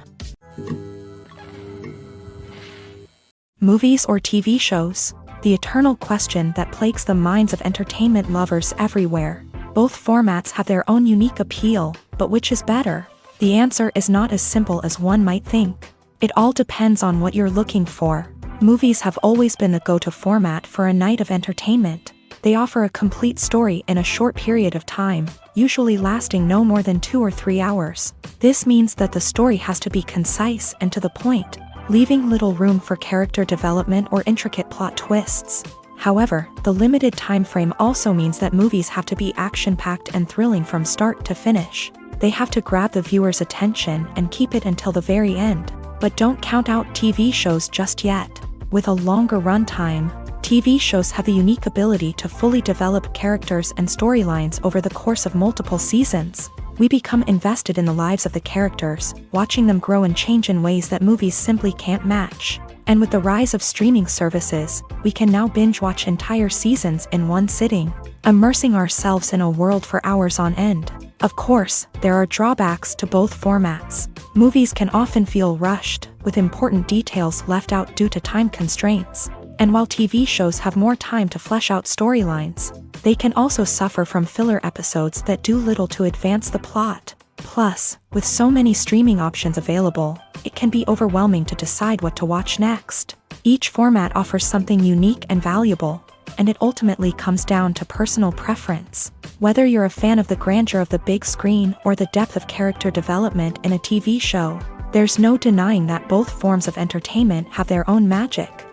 S1: Movies or TV shows? The eternal question that plagues the minds of entertainment lovers everywhere. Both formats have their own unique appeal, but which is better? The answer is not as simple as one might think. It all depends on what you're looking for. Movies have always been the go-to format for a night of entertainment. They offer a complete story in a short period of time, usually lasting no more than 2 or 3 hours. This means that the story has to be concise and to the point, leaving little room for character development or intricate plot twists. However, the limited time frame also means that movies have to be action-packed and thrilling from start to finish. They have to grab the viewer's attention and keep it until the very end. But don't count out TV shows just yet. With a longer runtime, TV shows have the unique ability to fully develop characters and storylines over the course of multiple seasons. We become invested in the lives of the characters, watching them grow and change in ways that movies simply can't match. And with the rise of streaming services, we can now binge-watch entire seasons in one sitting, immersing ourselves in a world for hours on end. Of course, there are drawbacks to both formats. Movies can often feel rushed, with important details left out due to time constraints. And while TV shows have more time to flesh out storylines, they can also suffer from filler episodes that do little to advance the plot. Plus, with so many streaming options available, it can be overwhelming to decide what to watch next. Each format offers something unique and valuable, and it ultimately comes down to personal preference. Whether you're a fan of the grandeur of the big screen or the depth of character development in a TV show, there's no denying that both forms of entertainment have their own magic.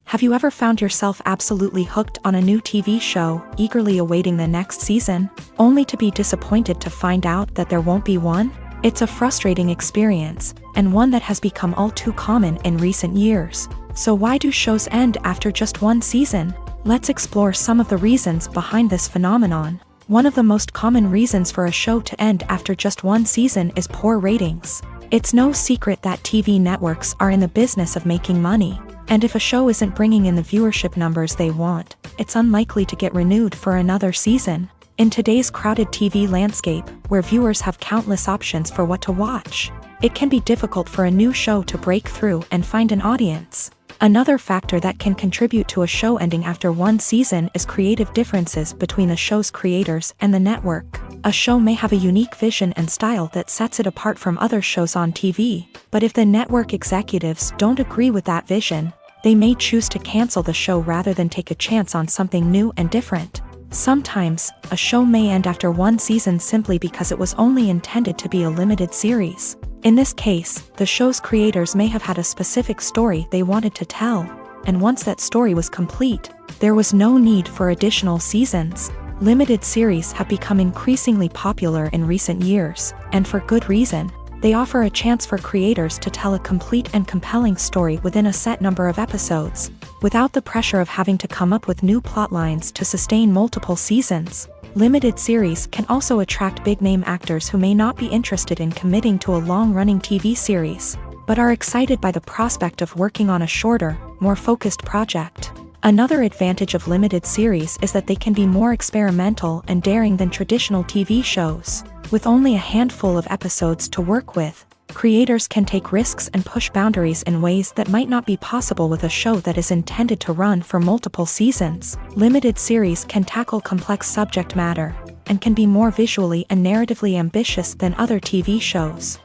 S1: Have you ever found yourself absolutely hooked on a new TV show, eagerly awaiting the next season, only to be disappointed to find out that there won't be one? It's a frustrating experience, and one that has become all too common in recent years. So why do shows end after just one season? Let's explore some of the reasons behind this phenomenon. One of the most common reasons for a show to end after just one season is poor ratings. It's no secret that TV networks are in the business of making money. And if a show isn't bringing in the viewership numbers they want, it's unlikely to get renewed for another season. In today's crowded TV landscape, where viewers have countless options for what to watch, it can be difficult for a new show to break through and find an audience. Another factor that can contribute to a show ending after one season is creative differences between the show's creators and the network. A show may have a unique vision and style that sets it apart from other shows on TV, but if the network executives don't agree with that vision, they may choose to cancel the show rather than take a chance on something new and different. Sometimes, a show may end after one season simply because it was only intended to be a limited series. In this case, the show's creators may have had a specific story they wanted to tell, and once that story was complete, there was no need for additional seasons. Limited series have become increasingly popular in recent years, and for good reason. They offer a chance for creators to tell a complete and compelling story within a set number of episodes, without the pressure of having to come up with new plotlines to sustain multiple seasons. Limited series can also attract big-name actors who may not be interested in committing to a long-running TV series, but are excited by the prospect of working on a shorter, more focused project. Another advantage of limited series is that they can be more experimental and daring than traditional TV shows. With only a handful of episodes to work with, creators can take risks and push boundaries in ways that might not be possible with a show that is intended to run for multiple seasons. Limited series can tackle complex subject matter, and can be more visually and narratively ambitious than other TV shows.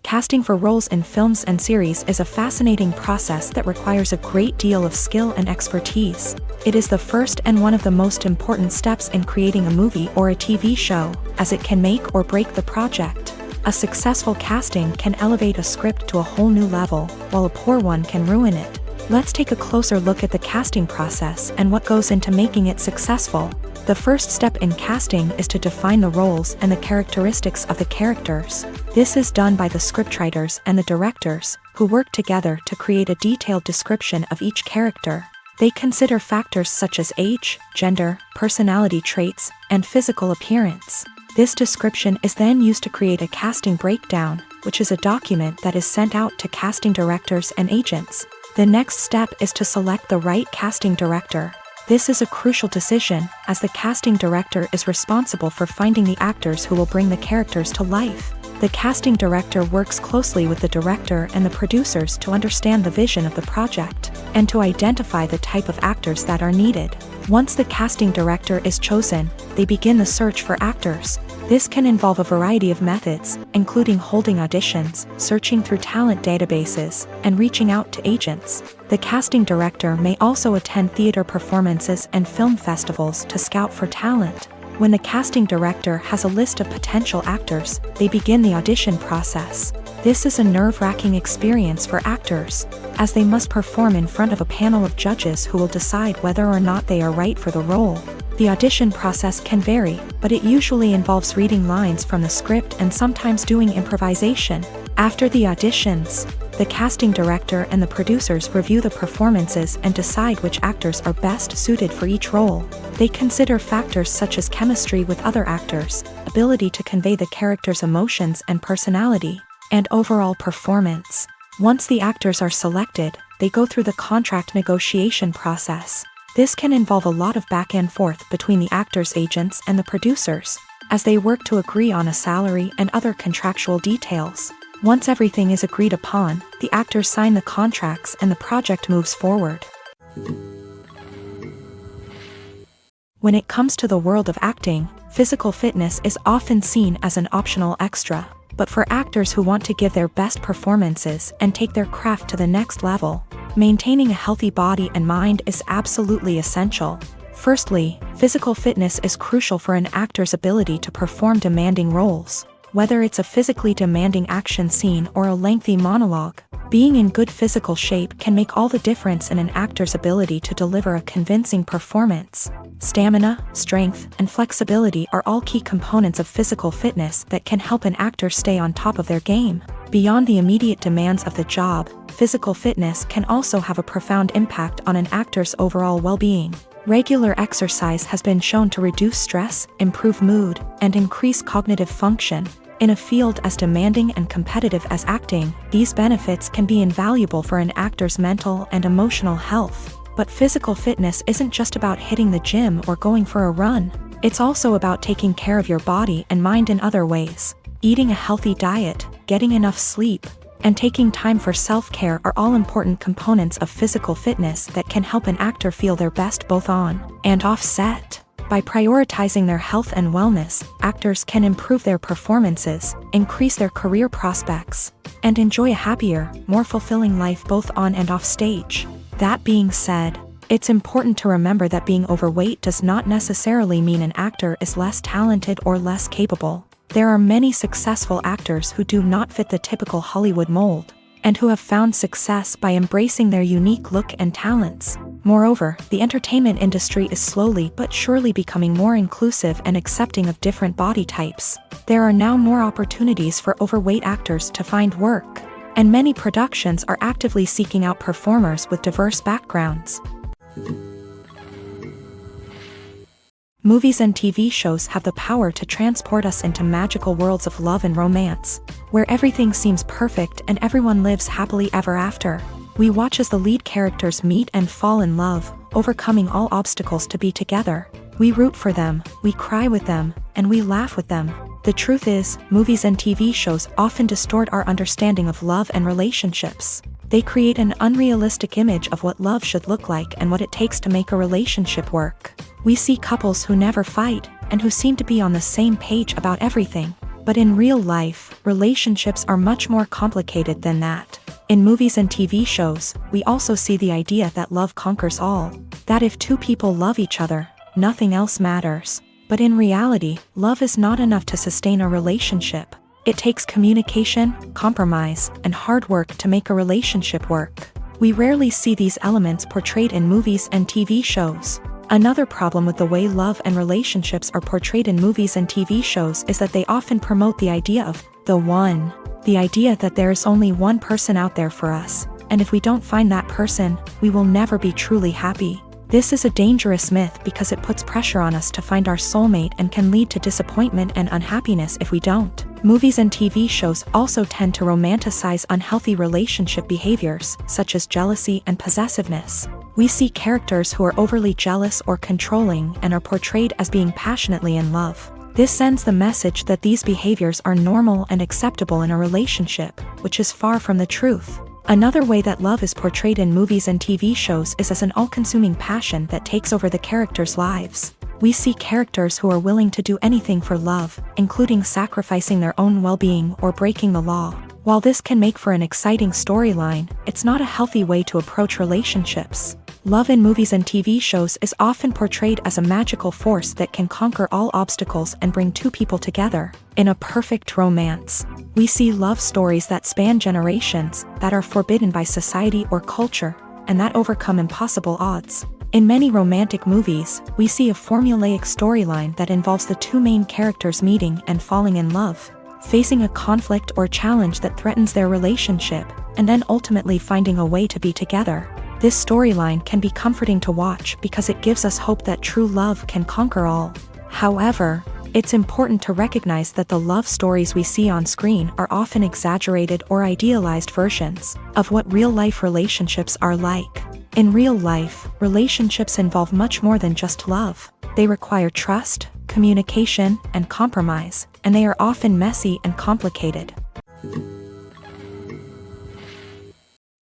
S1: Casting for roles in films and series is a fascinating process that requires a great deal of skill and expertise. It is the first and one of the most important steps in creating a movie or a TV show, as it can make or break the project. A successful casting can elevate a script to a whole new level, while a poor one can ruin it. Let's take a closer look at the casting process and what goes into making it successful. The first step in casting is to define the roles and the characteristics of the characters. This is done by the scriptwriters and the directors, who work together to create a detailed description of each character. They consider factors such as age, gender, personality traits, and physical appearance. This description is then used to create a casting breakdown, which is a document that is sent out to casting directors and agents. The next step is to select the right casting director. This is a crucial decision, as the casting director is responsible for finding the actors who will bring the characters to life. The casting director works closely with the director and the producers to understand the vision of the project, and to identify the type of actors that are needed. Once the casting director is chosen, they begin the search for actors. This can involve a variety of methods, including holding auditions, searching through talent databases, and reaching out to agents. The casting director may also attend theater performances and film festivals to scout for talent. When the casting director has a list of potential actors, they begin the audition process. This is a nerve-wracking experience for actors, as they must perform in front of a panel of judges who will decide whether or not they are right for the role. The audition process can vary, but it usually involves reading lines from the script and sometimes doing improvisation. After the auditions, The casting director and the producers review the performances and decide which actors are best suited for each role. They consider factors such as chemistry with other actors, ability to convey the character's emotions and personality, and overall performance. Once the actors are selected, they go through the contract negotiation process. This can involve a lot of back and forth between the actors' agents and the producers, as they work to agree on a salary and other contractual details. Once everything is agreed upon, the actors sign the contracts and the project moves forward. When it comes to the world of acting, physical fitness is often seen as an optional extra. But for actors who want to give their best performances and take their craft to the next level, maintaining a healthy body and mind is absolutely essential. Firstly, physical fitness is crucial for an actor's ability to perform demanding roles. Whether it's a physically demanding action scene or a lengthy monologue, being in good physical shape can make all the difference in an actor's ability to deliver a convincing performance. Stamina, strength, and flexibility are all key components of physical fitness that can help an actor stay on top of their game. Beyond the immediate demands of the job, physical fitness can also have a profound impact on an actor's overall well-being. Regular exercise has been shown to reduce stress, improve mood, and increase cognitive function. In a field as demanding and competitive as acting, these benefits can be invaluable for an actor's mental and emotional health. But physical fitness isn't just about hitting the gym or going for a run. It's also about taking care of your body and mind in other ways. Eating a healthy diet, getting enough sleep, and taking time for self-care are all important components of physical fitness that can help an actor feel their best both on and off set. By prioritizing their health and wellness, actors can improve their performances, increase their career prospects, and enjoy a happier, more fulfilling life both on and off stage. That being said, it's important to remember that being overweight does not necessarily mean an actor is less talented or less capable. There are many successful actors who do not fit the typical Hollywood mold, and who have found success by embracing their unique look and talents. Moreover, the entertainment industry is slowly but surely becoming more inclusive and accepting of different body types. There are now more opportunities for overweight actors to find work, and many productions are actively seeking out performers with diverse backgrounds. Movies and TV shows have the power to transport us into magical worlds of love and romance, where everything seems perfect and everyone lives happily ever after. We watch as the lead characters meet and fall in love, overcoming all obstacles to be together. We root for them, we cry with them, and we laugh with them. The truth is, movies and TV shows often distort our understanding of love and relationships. They create an unrealistic image of what love should look like and what it takes to make a relationship work. We see couples who never fight, and who seem to be on the same page about everything. But in real life, relationships are much more complicated than that. In movies and TV shows, we also see the idea that love conquers all. That if two people love each other, nothing else matters. But in reality, love is not enough to sustain a relationship. It takes communication, compromise, and hard work to make a relationship work. We rarely see these elements portrayed in movies and TV shows. Another problem with the way love and relationships are portrayed in movies and TV shows is that they often promote the idea of the one. The idea that there is only one person out there for us, and if we don't find that person, we will never be truly happy. This is a dangerous myth because it puts pressure on us to find our soulmate and can lead to disappointment and unhappiness if we don't. Movies and TV shows also tend to romanticize unhealthy relationship behaviors, such as jealousy and possessiveness. We see characters who are overly jealous or controlling and are portrayed as being passionately in love. This sends the message that these behaviors are normal and acceptable in a relationship, which is far from the truth. Another way that love is portrayed in movies and TV shows is as an all-consuming passion that takes over the characters' lives. We see characters who are willing to do anything for love, including sacrificing their own well-being or breaking the law. While this can make for an exciting storyline, it's not a healthy way to approach relationships. Love in movies and TV shows is often portrayed as a magical force that can conquer all obstacles and bring two people together in a perfect romance. We see love stories that span generations, that are forbidden by society or culture, and that overcome impossible odds. In many romantic movies, we see a formulaic storyline that involves the two main characters meeting and falling in love, facing a conflict or challenge that threatens their relationship, and then ultimately finding a way to be together. This storyline can be comforting to watch because it gives us hope that true love can conquer all. However, it's important to recognize that the love stories we see on screen are often exaggerated or idealized versions of what real-life relationships are like. In real life, relationships involve much more than just love. They require trust, communication, and compromise, and they are often messy and complicated.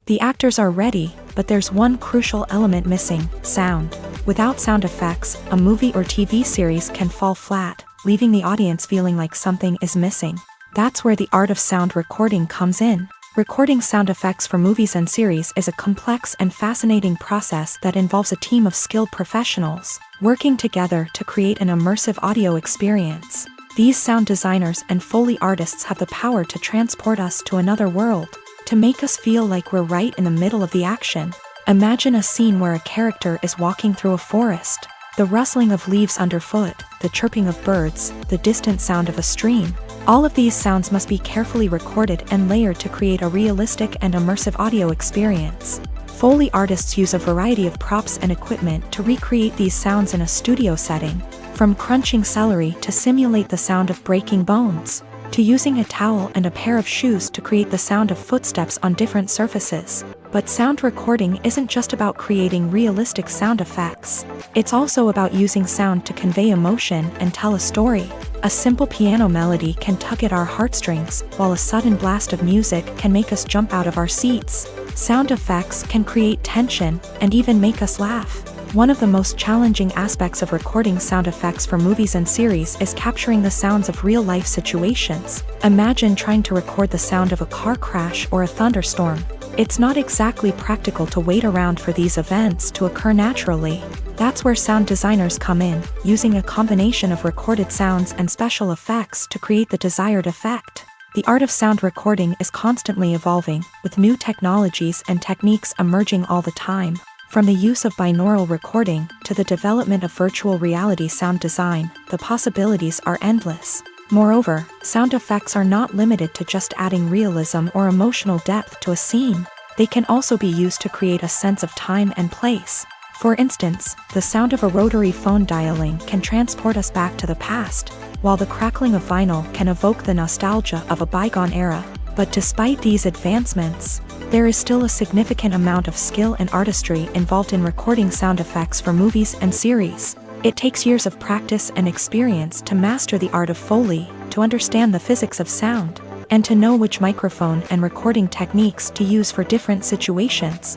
S1: The actors are ready, but there's one crucial element missing: sound. Without sound effects, a movie or TV series can fall flat, leaving the audience feeling like something is missing. That's where the art of sound recording comes in. Recording sound effects for movies and series is a complex and fascinating process that involves a team of skilled professionals working together to create an immersive audio experience. These sound designers and Foley artists have the power to transport us to another world, to make us feel like we're right in the middle of the action. Imagine a scene where a character is walking through a forest. The rustling of leaves underfoot, the chirping of birds, the distant sound of a stream. All of these sounds must be carefully recorded and layered to create a realistic and immersive audio experience. Foley artists use a variety of props and equipment to recreate these sounds in a studio setting, from crunching celery to simulate the sound of breaking bones, to using a towel and a pair of shoes to create the sound of footsteps on different surfaces. But sound recording isn't just about creating realistic sound effects. It's also about using sound to convey emotion and tell a story. A simple piano melody can tug at our heartstrings, while a sudden blast of music can make us jump out of our seats. Sound effects can create tension and even make us laugh. One of the most challenging aspects of recording sound effects for movies and series is capturing the sounds of real-life situations. Imagine trying to record the sound of a car crash or a thunderstorm. It's not exactly practical to wait around for these events to occur naturally. That's where sound designers come in, using a combination of recorded sounds and special effects to create the desired effect. The art of sound recording is constantly evolving, with new technologies and techniques emerging all the time. From the use of binaural recording to the development of virtual reality sound design, the possibilities are endless. Moreover, sound effects are not limited to just adding realism or emotional depth to a scene. They can also be used to create a sense of time and place. For instance, the sound of a rotary phone dialing can transport us back to the past, while the crackling of vinyl can evoke the nostalgia of a bygone era. But despite these advancements, there is still a significant amount of skill and artistry involved in recording sound effects for movies and series. It takes years of practice and experience to master the art of Foley, to understand the physics of sound, and to know which microphone and recording techniques to use for different situations.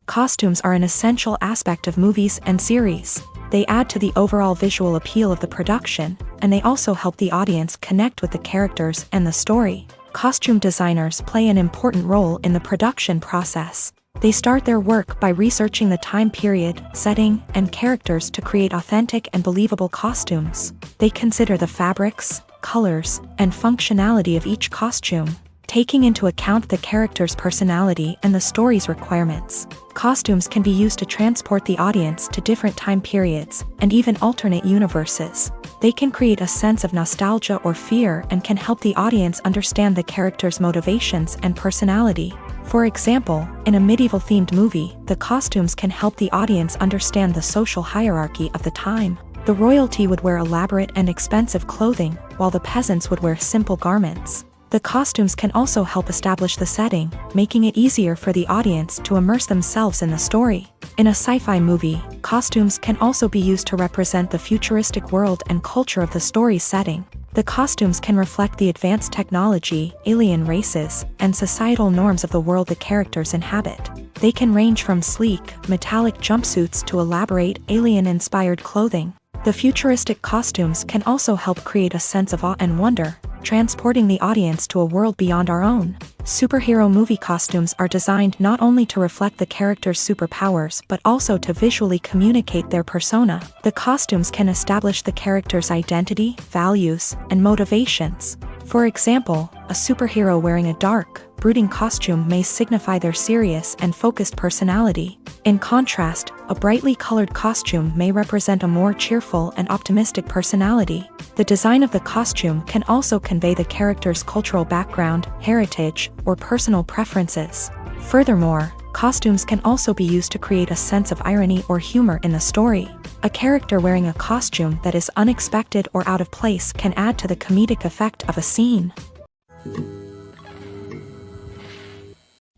S1: Costumes are an essential aspect of movies and series. They add to the overall visual appeal of the production, and they also help the audience connect with the characters and the story. Costume designers play an important role in the production process. They start their work by researching the time period, setting, and characters to create authentic and believable costumes. They consider the fabrics, colors, and functionality of each costume, taking into account the character's personality and the story's requirements. Costumes can be used to transport the audience to different time periods and even alternate universes. They can create a sense of nostalgia or fear and can help the audience understand the character's motivations and personality. For example, in a medieval-themed movie, the costumes can help the audience understand the social hierarchy of the time. The royalty would wear elaborate and expensive clothing, while the peasants would wear simple garments. The costumes can also help establish the setting, making it easier for the audience to immerse themselves in the story. In a sci-fi movie, costumes can also be used to represent the futuristic world and culture of the story's setting. The costumes can reflect the advanced technology, alien races, and societal norms of the world the characters inhabit. They can range from sleek, metallic jumpsuits to elaborate, alien-inspired clothing. The futuristic costumes can also help create a sense of awe and wonder, transporting the audience to a world beyond our own. Superhero movie costumes are designed not only to reflect the character's superpowers but also to visually communicate their persona. The costumes can establish the character's identity, values, and motivations. For example, a superhero wearing a dark, brooding costume may signify their serious and focused personality. In contrast, A brightly colored costume may represent a more cheerful and optimistic personality. The design of the costume can also convey the character's cultural background, heritage, or personal preferences. Furthermore, costumes can also be used to create a sense of irony or humor in the story. A character wearing a costume that is unexpected or out of place can add to the comedic effect of a scene.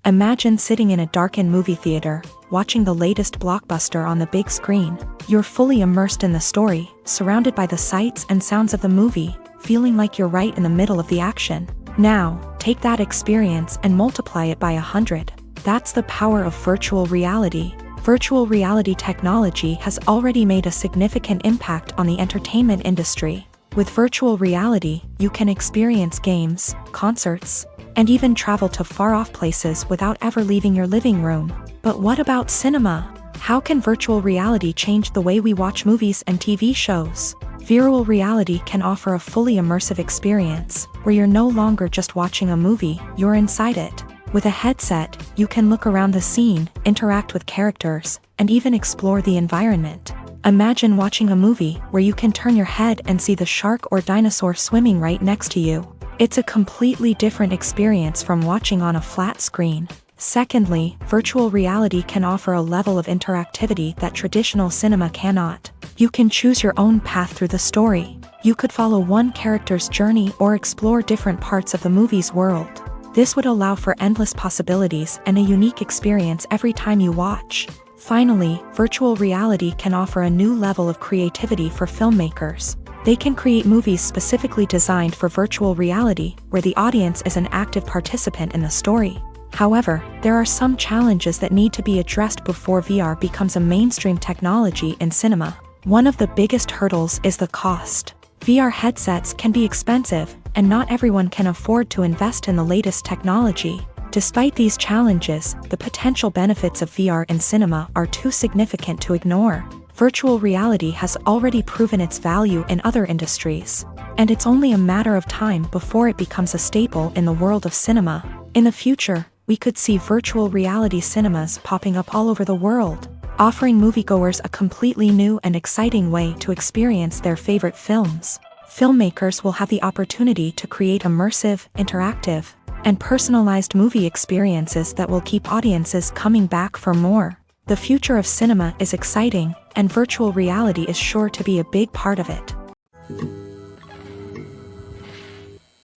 S1: Imagine sitting in a darkened movie theater, watching the latest blockbuster on the big screen. You're fully immersed in the story, surrounded by the sights and sounds of the movie, feeling like you're right in the middle of the action. Now, take that experience and multiply it by 100. That's the power of virtual reality. Virtual reality technology has already made a significant impact on the entertainment industry. With virtual reality, you can experience games, concerts, and even travel to far-off places without ever leaving your living room. But what about cinema? How can virtual reality change the way we watch movies and TV shows? Virtual reality can offer a fully immersive experience, where you're no longer just watching a movie, you're inside it. With a headset, you can look around the scene, interact with characters, and even explore the environment. Imagine watching a movie where you can turn your head and see the shark or dinosaur swimming right next to you. It's a completely different experience from watching on a flat screen. Secondly, virtual reality can offer a level of interactivity that traditional cinema cannot. You can choose your own path through the story. You could follow one character's journey or explore different parts of the movie's world. This would allow for endless possibilities and a unique experience every time you watch. Finally, virtual reality can offer a new level of creativity for filmmakers. They can create movies specifically designed for virtual reality, where the audience is an active participant in the story. However, there are some challenges that need to be addressed before VR becomes a mainstream technology in cinema. One of the biggest hurdles is the cost. VR headsets can be expensive, and not everyone can afford to invest in the latest technology. Despite these challenges, the potential benefits of VR in cinema are too significant to ignore. Virtual reality has already proven its value in other industries, and it's only a matter of time before it becomes a staple in the world of cinema. In the future, we could see virtual reality cinemas popping up all over the world, offering moviegoers a completely new and exciting way to experience their favorite films. Filmmakers will have the opportunity to create immersive, interactive, and personalized movie experiences that will keep audiences coming back for more. The future of cinema is exciting, and virtual reality is sure to be a big part of it.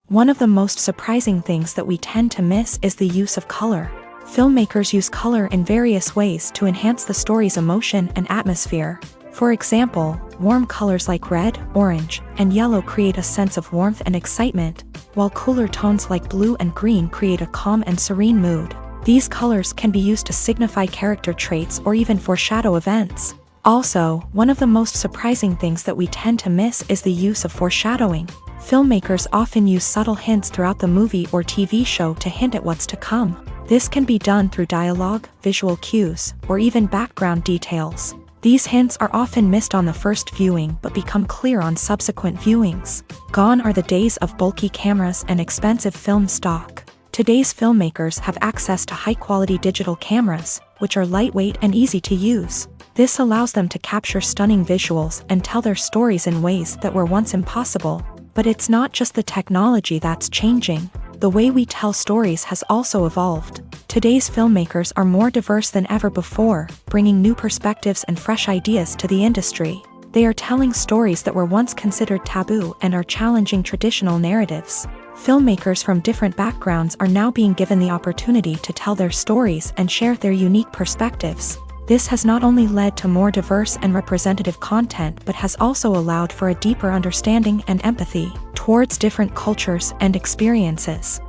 S1: One of the most surprising things that we tend to miss is the use of color. Filmmakers use color in various ways to enhance the story's emotion and atmosphere. For example, warm colors like red, orange, and yellow create a sense of warmth and excitement, while cooler tones like blue and green create a calm and serene mood. These colors can be used to signify character traits or even foreshadow events. Also, one of the most surprising things that we tend to miss is the use of foreshadowing. Filmmakers often use subtle hints throughout the movie or TV show to hint at what's to come. This can be done through dialogue, visual cues, or even background details. These hints are often missed on the first viewing but become clear on subsequent viewings. Gone are the days of bulky cameras and expensive film stock. Today's filmmakers have access to high-quality digital cameras, which are lightweight and easy to use. This allows them to capture stunning visuals and tell their stories in ways that were once impossible. But it's not just the technology that's changing. The way we tell stories has also evolved. Today's filmmakers are more diverse than ever before, bringing new perspectives and fresh ideas to the industry. They are telling stories that were once considered taboo and are challenging traditional narratives. Filmmakers from different backgrounds are now being given the opportunity to tell their stories and share their unique perspectives. This has not only led to more diverse and representative content but has also allowed for a deeper understanding and empathy towards different cultures and experiences.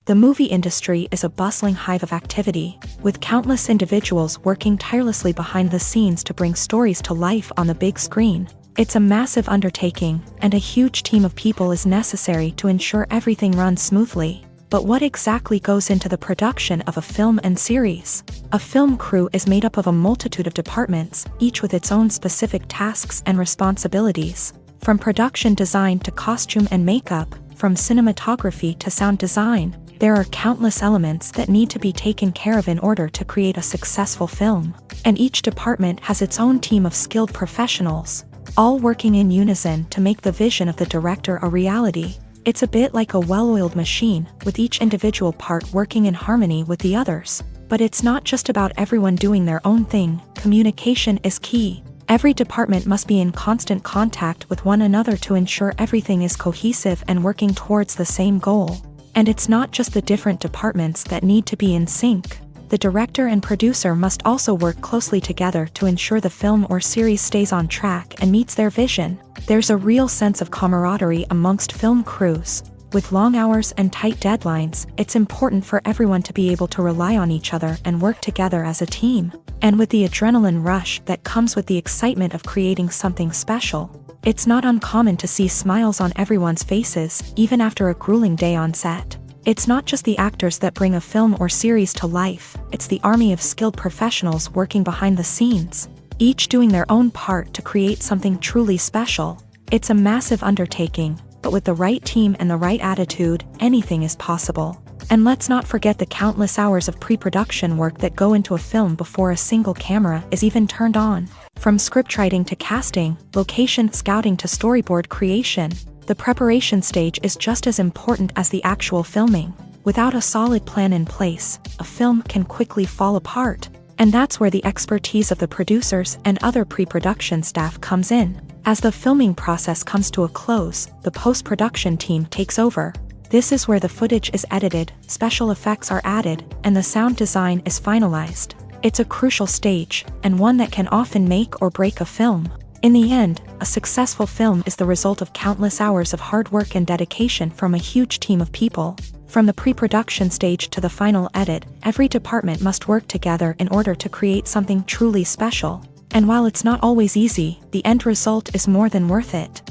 S1: The movie industry is a bustling hive of activity, with countless individuals working tirelessly behind the scenes to bring stories to life on the big screen. It's a massive undertaking, and a huge team of people is necessary to ensure everything runs smoothly. But what exactly goes into the production of a film and series? A film crew is made up of a multitude of departments, each with its own specific tasks and responsibilities. From production design to costume and makeup, from cinematography to sound design, There are countless elements that need to be taken care of in order to create a successful film, and each department has its own team of skilled professionals, all working in unison to make the vision of the director a reality. It's a bit like a well-oiled machine, with each individual part working in harmony with the others. But it's not just about everyone doing their own thing. Communication is key. Every department must be in constant contact with one another to ensure everything is cohesive and working towards the same goal. And it's not just the different departments that need to be in sync. The director and producer must also work closely together to ensure the film or series stays on track and meets their vision. There's a real sense of camaraderie amongst film crews. With long hours and tight deadlines, it's important for everyone to be able to rely on each other and work together as a team. And with the adrenaline rush that comes with the excitement of creating something special, it's not uncommon to see smiles on everyone's faces, even after a grueling day on set. It's not just the actors that bring a film or series to life, it's the army of skilled professionals working behind the scenes, each doing their own part to create something truly special. It's a massive undertaking, but with the right team and the right attitude, anything is possible. And let's not forget the countless hours of pre-production work that go into a film before a single camera is even turned on. From scriptwriting to casting, location scouting to storyboard creation, the preparation stage is just as important as the actual filming. Without a solid plan in place, a film can quickly fall apart. And that's where the expertise of the producers and other pre-production staff comes in. As the filming process comes to a close, the post-production team takes over. This is where the footage is edited, special effects are added, and the sound design is finalized. It's a crucial stage, and one that can often make or break a film. In the end, a successful film is the result of countless hours of hard work and dedication from a huge team of people. From the pre-production stage to the final edit, every department must work together in order to create something truly special. And while it's not always easy, the end result is more than worth it.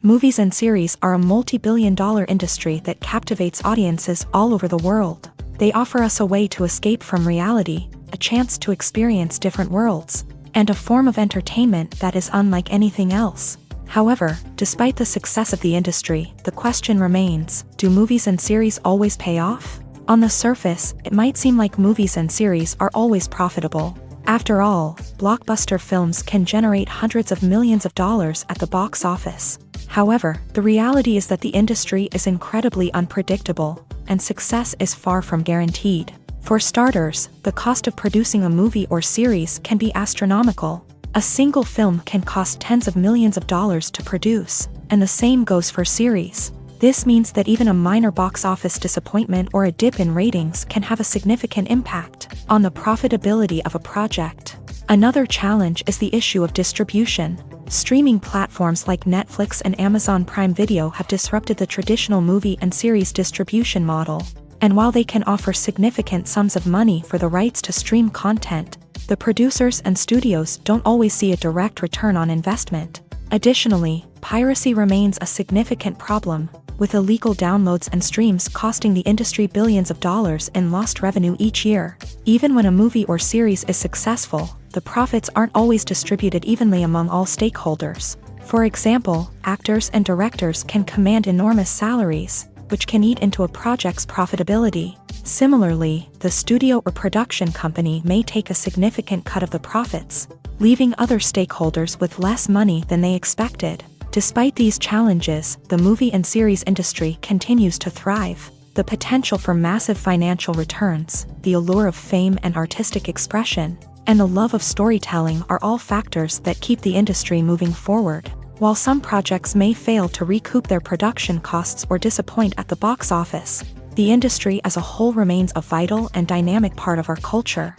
S1: Movies and series are a multi-billion-dollar industry that captivates audiences all over the world. They offer us a way to escape from reality, a chance to experience different worlds, and a form of entertainment that is unlike anything else. However, despite the success of the industry, the question remains, do movies and series always pay off? On the surface, it might seem like movies and series are always profitable. After all, blockbuster films can generate hundreds of millions of dollars at the box office. However, the reality is that the industry is incredibly unpredictable, and success is far from guaranteed. For starters, the cost of producing a movie or series can be astronomical. A single film can cost tens of millions of dollars to produce, and the same goes for series. This means that even a minor box office disappointment or a dip in ratings can have a significant impact on the profitability of a project. Another challenge is the issue of distribution. Streaming platforms like Netflix and Amazon Prime Video have disrupted the traditional movie and series distribution model. And while they can offer significant sums of money for the rights to stream content, the producers and studios don't always see a direct return on investment. Additionally, piracy remains a significant problem, with illegal downloads and streams costing the industry billions of dollars in lost revenue each year. Even when a movie or series is successful, the profits aren't always distributed evenly among all stakeholders. For example, actors and directors can command enormous salaries, which can eat into a project's profitability. Similarly, the studio or production company may take a significant cut of the profits, leaving other stakeholders with less money than they expected. Despite these challenges, the movie and series industry continues to thrive. The potential for massive financial returns, the allure of fame and artistic expression, and the love of storytelling are all factors that keep the industry moving forward. While some projects may fail to recoup their production costs or disappoint at the box office, the industry as a whole remains a vital and dynamic part of our culture.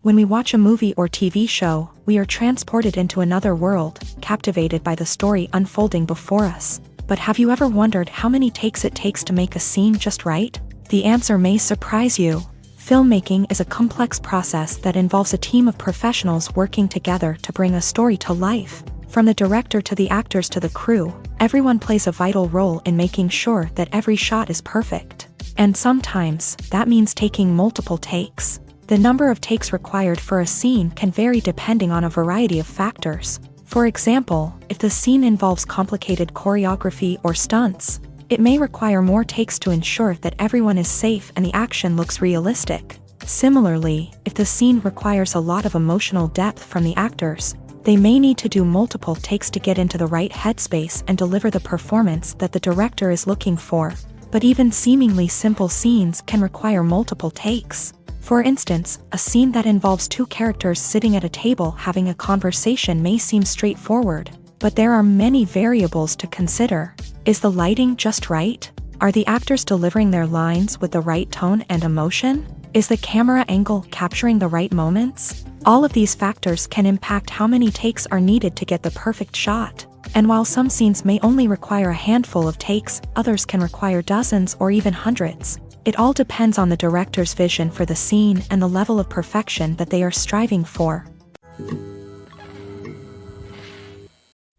S1: When we watch a movie or TV show, we are transported into another world, captivated by the story unfolding before us. But have you ever wondered how many takes it takes to make a scene just right? The answer may surprise you. Filmmaking is a complex process that involves a team of professionals working together to bring a story to life. From the director to the actors to the crew, everyone plays a vital role in making sure that every shot is perfect. And sometimes, that means taking multiple takes. The number of takes required for a scene can vary depending on a variety of factors. For example, if the scene involves complicated choreography or stunts, it may require more takes to ensure that everyone is safe and the action looks realistic. Similarly, if the scene requires a lot of emotional depth from the actors, they may need to do multiple takes to get into the right headspace and deliver the performance that the director is looking for. But even seemingly simple scenes can require multiple takes. For instance, a scene that involves two characters sitting at a table having a conversation may seem straightforward, but there are many variables to consider. Is the lighting just right? Are the actors delivering their lines with the right tone and emotion? Is the camera angle capturing the right moments? All of these factors can impact how many takes are needed to get the perfect shot. And while some scenes may only require a handful of takes, others can require dozens or even hundreds. It all depends on the director's vision for the scene and the level of perfection that they are striving for.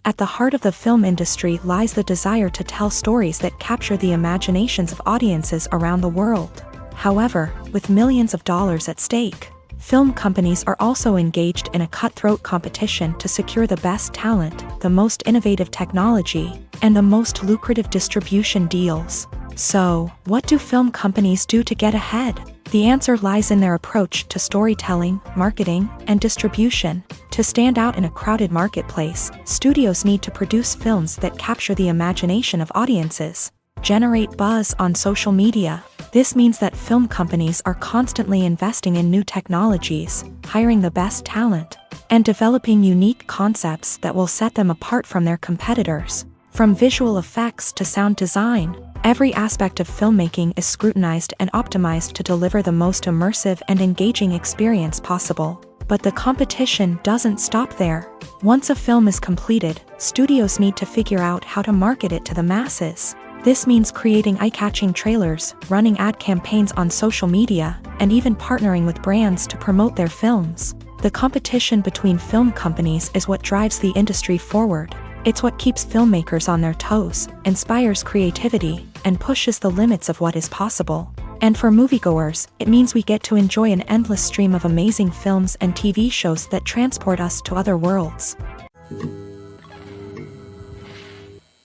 S1: At the heart of the film industry lies the desire to tell stories that capture the imaginations of audiences around the world. However, with millions of dollars at stake, film companies are also engaged in a cutthroat competition to secure the best talent, the most innovative technology, and the most lucrative distribution deals. So, what do film companies do to get ahead? The answer lies in their approach to storytelling, marketing, and distribution. To stand out in a crowded marketplace, studios need to produce films that capture the imagination of audiences, generate buzz on social media. This means that film companies are constantly investing in new technologies, hiring the best talent, and developing unique concepts that will set them apart from their competitors. From visual effects to sound design, every aspect of filmmaking is scrutinized and optimized to deliver the most immersive and engaging experience possible. But the competition doesn't stop there. Once a film is completed, studios need to figure out how to market it to the masses. This means creating eye-catching trailers, running ad campaigns on social media, and even partnering with brands to promote their films. The competition between film companies is what drives the industry forward. It's what keeps filmmakers on their toes, inspires creativity, and pushes the limits of what is possible. And for moviegoers, it means we get to enjoy an endless stream of amazing films and TV shows that transport us to other worlds.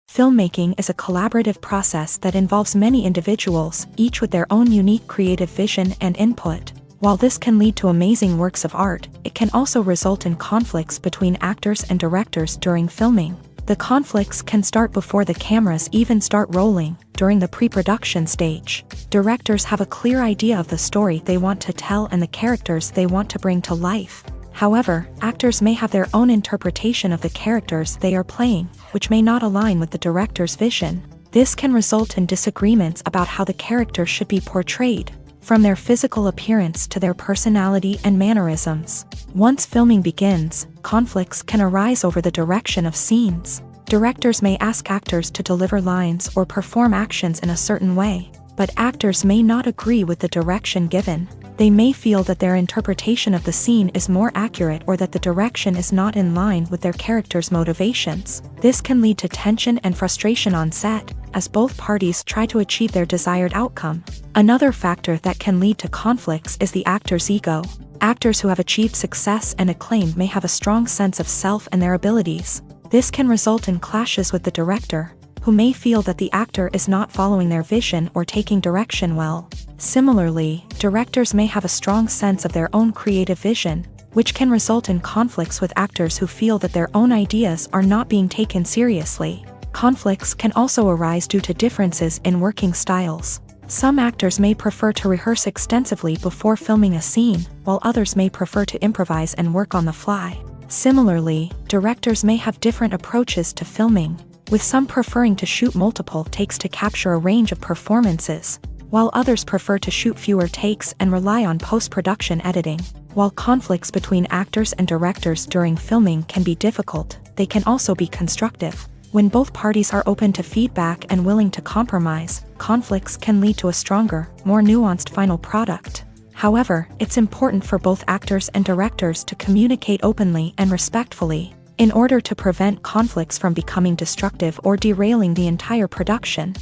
S1: Filmmaking is a collaborative process that involves many individuals, each with their own unique creative vision and input. While this can lead to amazing works of art, it can also result in conflicts between actors and directors during filming. The conflicts can start before the cameras even start rolling, during the pre-production stage. Directors have a clear idea of the story they want to tell and the characters they want to bring to life. However, actors may have their own interpretation of the characters they are playing, which may not align with the director's vision. This can result in disagreements about how the character should be portrayed, from their physical appearance to their personality and mannerisms. Once filming begins, conflicts can arise over the direction of scenes. Directors may ask actors to deliver lines or perform actions in a certain way, but actors may not agree with the direction given. They may feel that their interpretation of the scene is more accurate or that the direction is not in line with their character's motivations. This can lead to tension and frustration on set, as both parties try to achieve their desired outcome. Another factor that can lead to conflicts is the actor's ego. Actors who have achieved success and acclaim may have a strong sense of self and their abilities. This can result in clashes with the director, who may feel that the actor is not following their vision or taking direction well. Similarly, directors may have a strong sense of their own creative vision, which can result in conflicts with actors who feel that their own ideas are not being taken seriously. Conflicts can also arise due to differences in working styles. Some actors may prefer to rehearse extensively before filming a scene, while others may prefer to improvise and work on the fly. Similarly, directors may have different approaches to filming, with some preferring to shoot multiple takes to capture a range of performances, while others prefer to shoot fewer takes and rely on post-production editing. While conflicts between actors and directors during filming can be difficult, they can also be constructive. When both parties are open to feedback and willing to compromise, conflicts can lead to a stronger, more nuanced final product. However, it's important for both actors and directors to communicate openly and respectfully, in order to prevent conflicts from becoming destructive or derailing the entire production.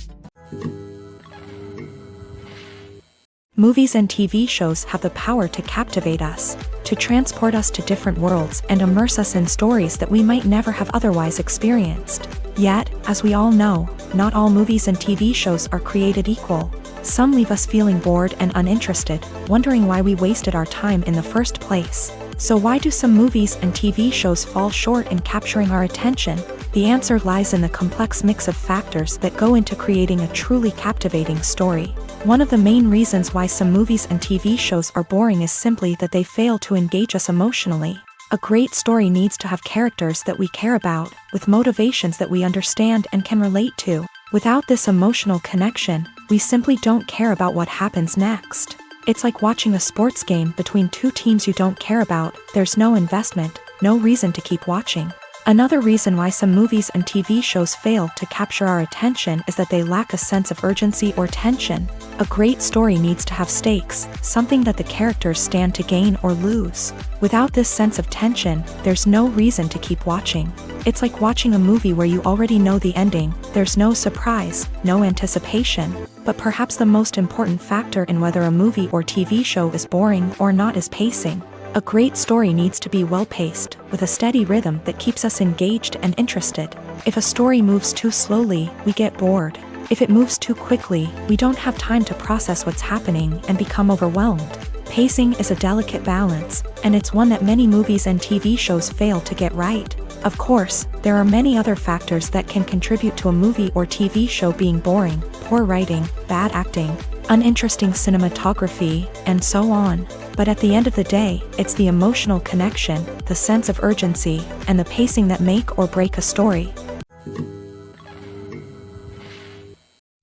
S1: Movies and TV shows have the power to captivate us, to transport us to different worlds and immerse us in stories that we might never have otherwise experienced. Yet, as we all know, not all movies and TV shows are created equal. Some leave us feeling bored and uninterested, wondering why we wasted our time in the first place. So why do some movies and TV shows fall short in capturing our attention? The answer lies in the complex mix of factors that go into creating a truly captivating story. One of the main reasons why some movies and TV shows are boring is simply that they fail to engage us emotionally. A great story needs to have characters that we care about, with motivations that we understand and can relate to. Without this emotional connection, we simply don't care about what happens next. It's like watching a sports game between two teams you don't care about. There's no investment, no reason to keep watching. Another reason why some movies and TV shows fail to capture our attention is that they lack a sense of urgency or tension. A great story needs to have stakes, something that the characters stand to gain or lose. Without this sense of tension, there's no reason to keep watching. It's like watching a movie where you already know the ending. There's no surprise, no anticipation. But perhaps the most important factor in whether a movie or TV show is boring or not is pacing. A great story needs to be well-paced, with a steady rhythm that keeps us engaged and interested. If a story moves too slowly, we get bored. If it moves too quickly, we don't have time to process what's happening and become overwhelmed. Pacing is a delicate balance, and it's one that many movies and TV shows fail to get right. Of course, there are many other factors that can contribute to a movie or TV show being boring: poor writing, bad acting, uninteresting cinematography, and so on. But at the end of the day, it's the emotional connection, the sense of urgency, and the pacing that make or break a story.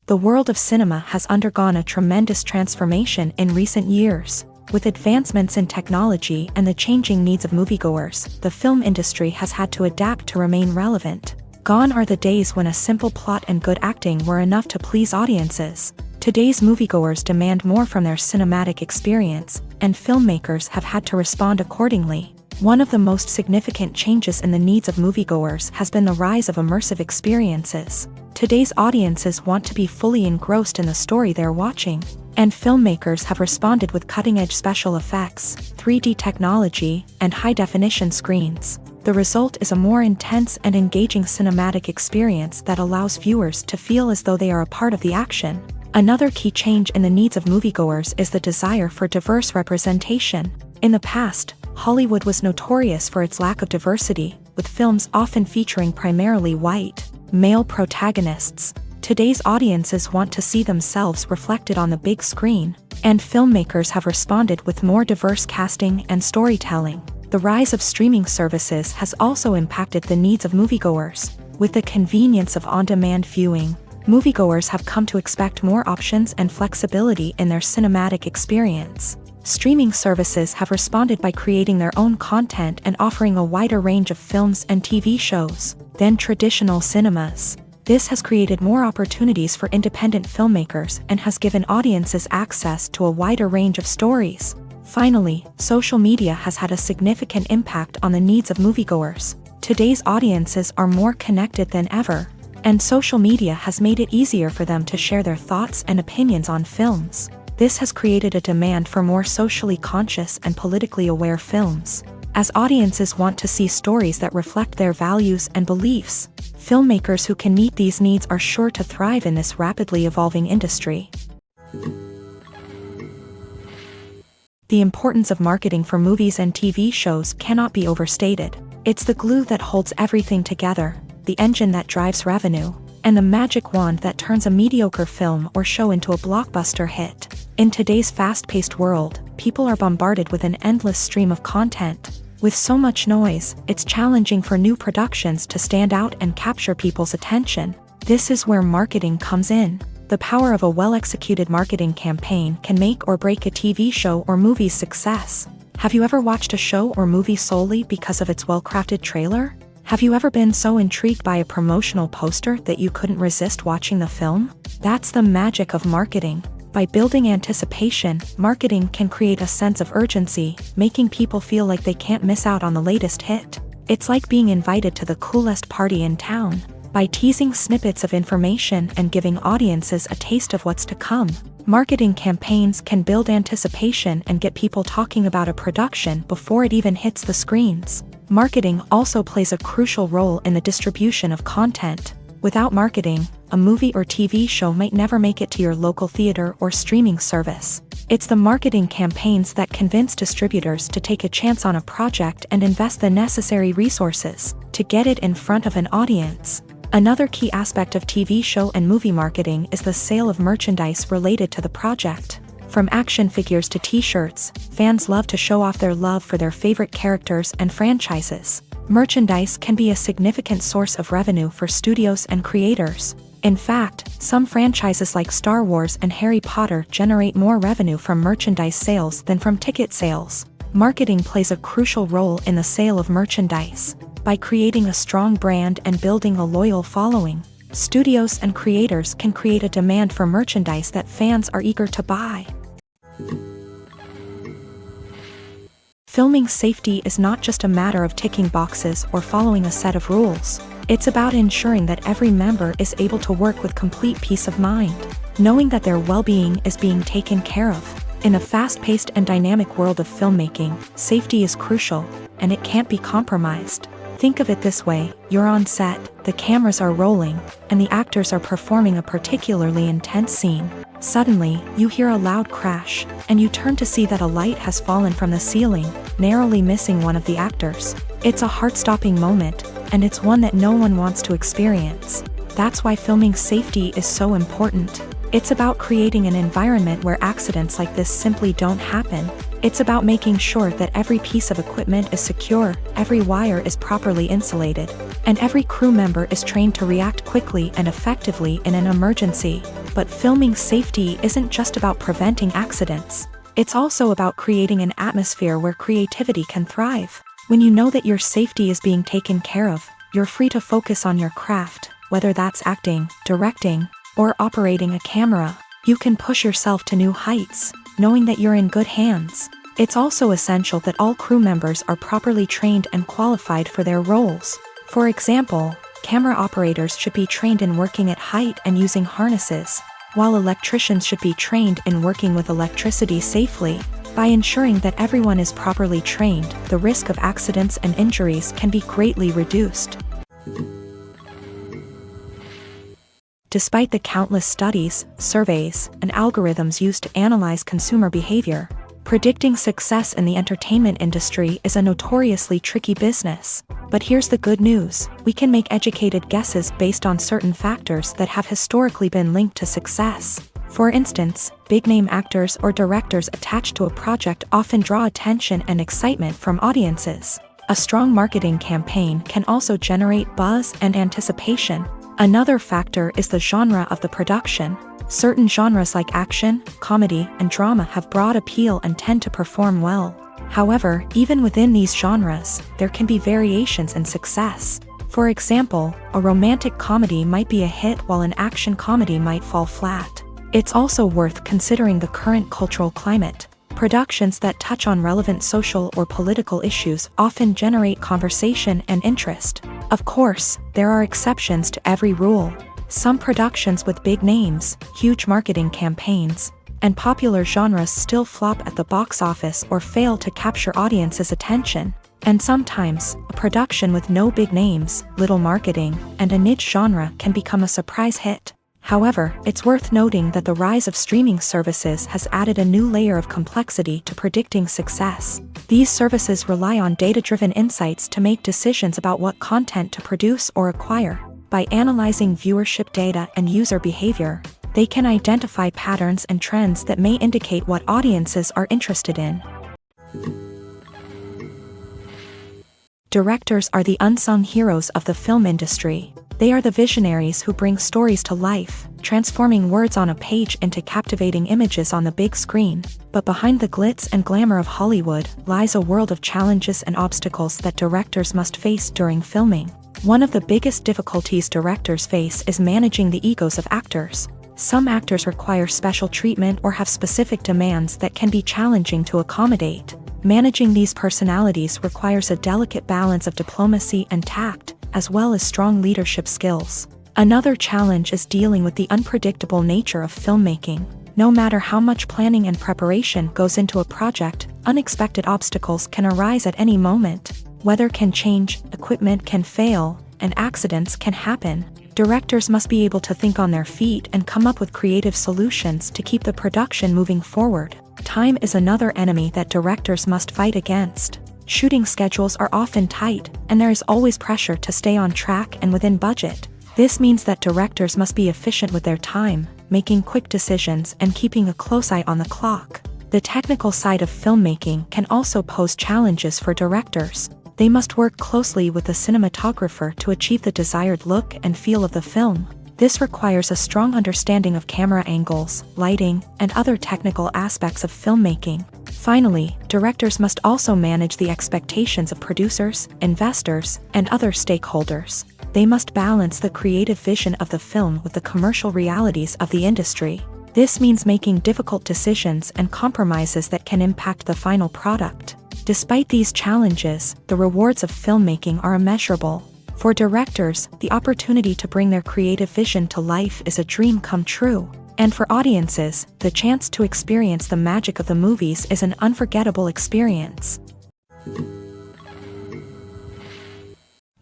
S1: The world of cinema has undergone a tremendous transformation in recent years. With advancements in technology and the changing needs of moviegoers, the film industry has had to adapt to remain relevant. Gone are the days when a simple plot and good acting were enough to please audiences. Today's moviegoers demand more from their cinematic experience, and filmmakers have had to respond accordingly. One of the most significant changes in the needs of moviegoers has been the rise of immersive experiences. Today's audiences want to be fully engrossed in the story they're watching, and filmmakers have responded with cutting-edge special effects, 3D technology, and high-definition screens. The result is a more intense and engaging cinematic experience that allows viewers to feel as though they are a part of the action. Another key change in the needs of moviegoers is the desire for diverse representation. In the past, Hollywood was notorious for its lack of diversity, with films often featuring primarily white, male protagonists. Today's audiences want to see themselves reflected on the big screen, and filmmakers have responded with more diverse casting and storytelling. The rise of streaming services has also impacted the needs of moviegoers. With the convenience of on-demand viewing, moviegoers have come to expect more options and flexibility in their cinematic experience. Streaming services have responded by creating their own content and offering a wider range of films and TV shows than traditional cinemas. This has created more opportunities for independent filmmakers and has given audiences access to a wider range of stories. Finally, social media has had a significant impact on the needs of moviegoers. Today's audiences are more connected than ever, and social media has made it easier for them to share their thoughts and opinions on films. This has created a demand for more socially conscious and politically aware films. As audiences want to see stories that reflect their values and beliefs, filmmakers who can meet these needs are sure to thrive in this rapidly evolving industry. The importance of marketing for movies and TV shows cannot be overstated. It's the glue that holds everything together, the engine that drives revenue, and the magic wand that turns a mediocre film or show into a blockbuster hit. In today's fast-paced world, people are bombarded with an endless stream of content. With so much noise, it's challenging for new productions to stand out and capture people's attention. This is where marketing comes in. The power of a well-executed marketing campaign can make or break a TV show or movie's success. Have you ever watched a show or movie solely because of its well-crafted trailer? Have you ever been so intrigued by a promotional poster that you couldn't resist watching the film? That's the magic of marketing. By building anticipation, marketing can create a sense of urgency, making people feel like they can't miss out on the latest hit. It's like being invited to the coolest party in town. by teasing snippets of information and giving audiences a taste of what's to come. Marketing campaigns can build anticipation and get people talking about a production before it even hits the screens. Marketing also plays a crucial role in the distribution of content. Without marketing, a movie or TV show might never make it to your local theater or streaming service. It's the marketing campaigns that convince distributors to take a chance on a project and invest the necessary resources to get it in front of an audience. Another key aspect of TV show and movie marketing is the sale of merchandise related to the project. From action figures to t-shirts, fans love to show off their love for their favorite characters and franchises. Merchandise can be a significant source of revenue for studios and creators. In fact, some franchises like Star Wars and Harry Potter generate more revenue from merchandise sales than from ticket sales. Marketing plays a crucial role in the sale of merchandise. By creating a strong brand and building a loyal following, studios and creators can create a demand for merchandise that fans are eager to buy. Filming safety is not just a matter of ticking boxes or following a set of rules. It's about ensuring that every member is able to work with complete peace of mind, knowing that their well-being is being taken care of. In a fast-paced and dynamic world of filmmaking, safety is crucial, and it can't be compromised. Think of it this way: you're on set, the cameras are rolling, and the actors are performing a particularly intense scene. Suddenly, you hear a loud crash, and you turn to see that a light has fallen from the ceiling, narrowly missing one of the actors. It's a heart-stopping moment, and it's one that no one wants to experience. That's why filming safety is so important. It's about creating an environment where accidents like this simply don't happen. It's about making sure that every piece of equipment is secure, every wire is properly insulated, and every crew member is trained to react quickly and effectively in an emergency. But filming safety isn't just about preventing accidents. It's also about creating an atmosphere where creativity can thrive. When you know that your safety is being taken care of, you're free to focus on your craft, whether that's acting, directing, or operating a camera. You can push yourself to new heights, knowing that you're in good hands. It's also essential that all crew members are properly trained and qualified for their roles. For example, camera operators should be trained in working at height and using harnesses, while electricians should be trained in working with electricity safely. By ensuring that everyone is properly trained, the risk of accidents and injuries can be greatly reduced. Despite the countless studies, surveys, and algorithms used to analyze consumer behavior, predicting success in the entertainment industry is a notoriously tricky business. But here's the good news: we can make educated guesses based on certain factors that have historically been linked to success. For instance, big-name actors or directors attached to a project often draw attention and excitement from audiences. A strong marketing campaign can also generate buzz and anticipation. Another factor is the genre of the production. Certain genres like action, comedy, and drama have broad appeal and tend to perform well. However, even within these genres, there can be variations in success. For example, a romantic comedy might be a hit while an action comedy might fall flat. It's also worth considering the current cultural climate. Productions that touch on relevant social or political issues often generate conversation and interest. Of course, there are exceptions to every rule. Some productions with big names, huge marketing campaigns, and popular genres still flop at the box office or fail to capture audiences' attention. And sometimes, a production with no big names, little marketing, and a niche genre can become a surprise hit. However, it's worth noting that the rise of streaming services has added a new layer of complexity to predicting success. These services rely on data-driven insights to make decisions about what content to produce or acquire. By analyzing viewership data and user behavior, they can identify patterns and trends that may indicate what audiences are interested in. Directors are the unsung heroes of the film industry. They are the visionaries who bring stories to life, transforming words on a page into captivating images on the big screen. But behind the glitz and glamour of Hollywood lies a world of challenges and obstacles that directors must face during filming. One of the biggest difficulties directors face is managing the egos of actors. Some actors require special treatment or have specific demands that can be challenging to accommodate. Managing these personalities requires a delicate balance of diplomacy and tact, as well as strong leadership skills. Another challenge is dealing with the unpredictable nature of filmmaking. No matter how much planning and preparation goes into a project, unexpected obstacles can arise at any moment. Weather can change, equipment can fail, and accidents can happen. Directors must be able to think on their feet and come up with creative solutions to keep the production moving forward. Time is another enemy that directors must fight against. Shooting schedules are often tight, and there is always pressure to stay on track and within budget. This means that directors must be efficient with their time, making quick decisions and keeping a close eye on the clock. The technical side of filmmaking can also pose challenges for directors. They must work closely with the cinematographer to achieve the desired look and feel of the film. This requires a strong understanding of camera angles, lighting, and other technical aspects of filmmaking. Finally, directors must also manage the expectations of producers, investors, and other stakeholders. They must balance the creative vision of the film with the commercial realities of the industry. This means making difficult decisions and compromises that can impact the final product. Despite these challenges, the rewards of filmmaking are immeasurable. For directors, the opportunity to bring their creative vision to life is a dream come true. And for audiences, the chance to experience the magic of the movies is an unforgettable experience.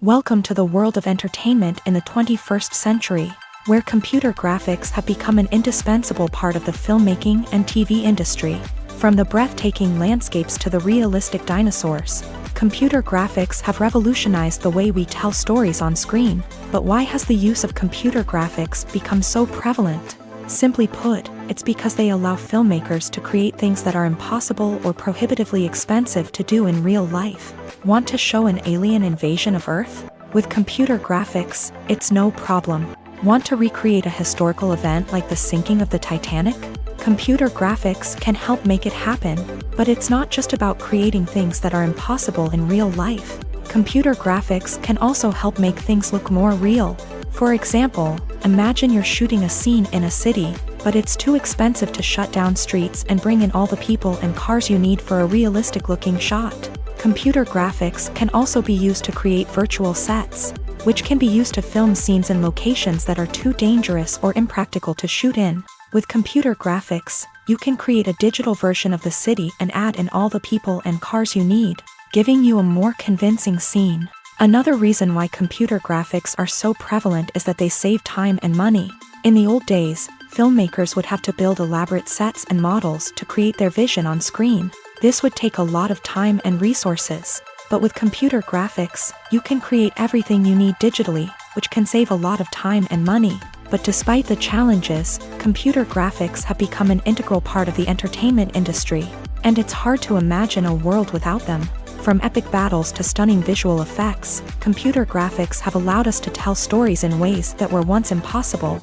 S1: Welcome to the world of entertainment in the 21st century, where computer graphics have become an indispensable part of the filmmaking and TV industry. From the breathtaking landscapes to the realistic dinosaurs, computer graphics have revolutionized the way we tell stories on screen. But why has the use of computer graphics become so prevalent? Simply put, it's because they allow filmmakers to create things that are impossible or prohibitively expensive to do in real life. Want to show an alien invasion of Earth? With computer graphics, it's no problem. Want to recreate a historical event like the sinking of the Titanic? Computer graphics can help make it happen. But it's not just about creating things that are impossible in real life. Computer graphics can also help make things look more real. For example, imagine you're shooting a scene in a city, but it's too expensive to shut down streets and bring in all the people and cars you need for a realistic-looking shot. Computer graphics can also be used to create virtual sets, which can be used to film scenes in locations that are too dangerous or impractical to shoot in. With computer graphics, you can create a digital version of the city and add in all the people and cars you need, giving you a more convincing scene. Another reason why computer graphics are so prevalent is that they save time and money. In the old days, filmmakers would have to build elaborate sets and models to create their vision on screen. This would take a lot of time and resources. But with computer graphics, you can create everything you need digitally, which can save a lot of time and money. But despite the challenges, computer graphics have become an integral part of the entertainment industry, and it's hard to imagine a world without them. From epic battles to stunning visual effects, computer graphics have allowed us to tell stories in ways that were once impossible.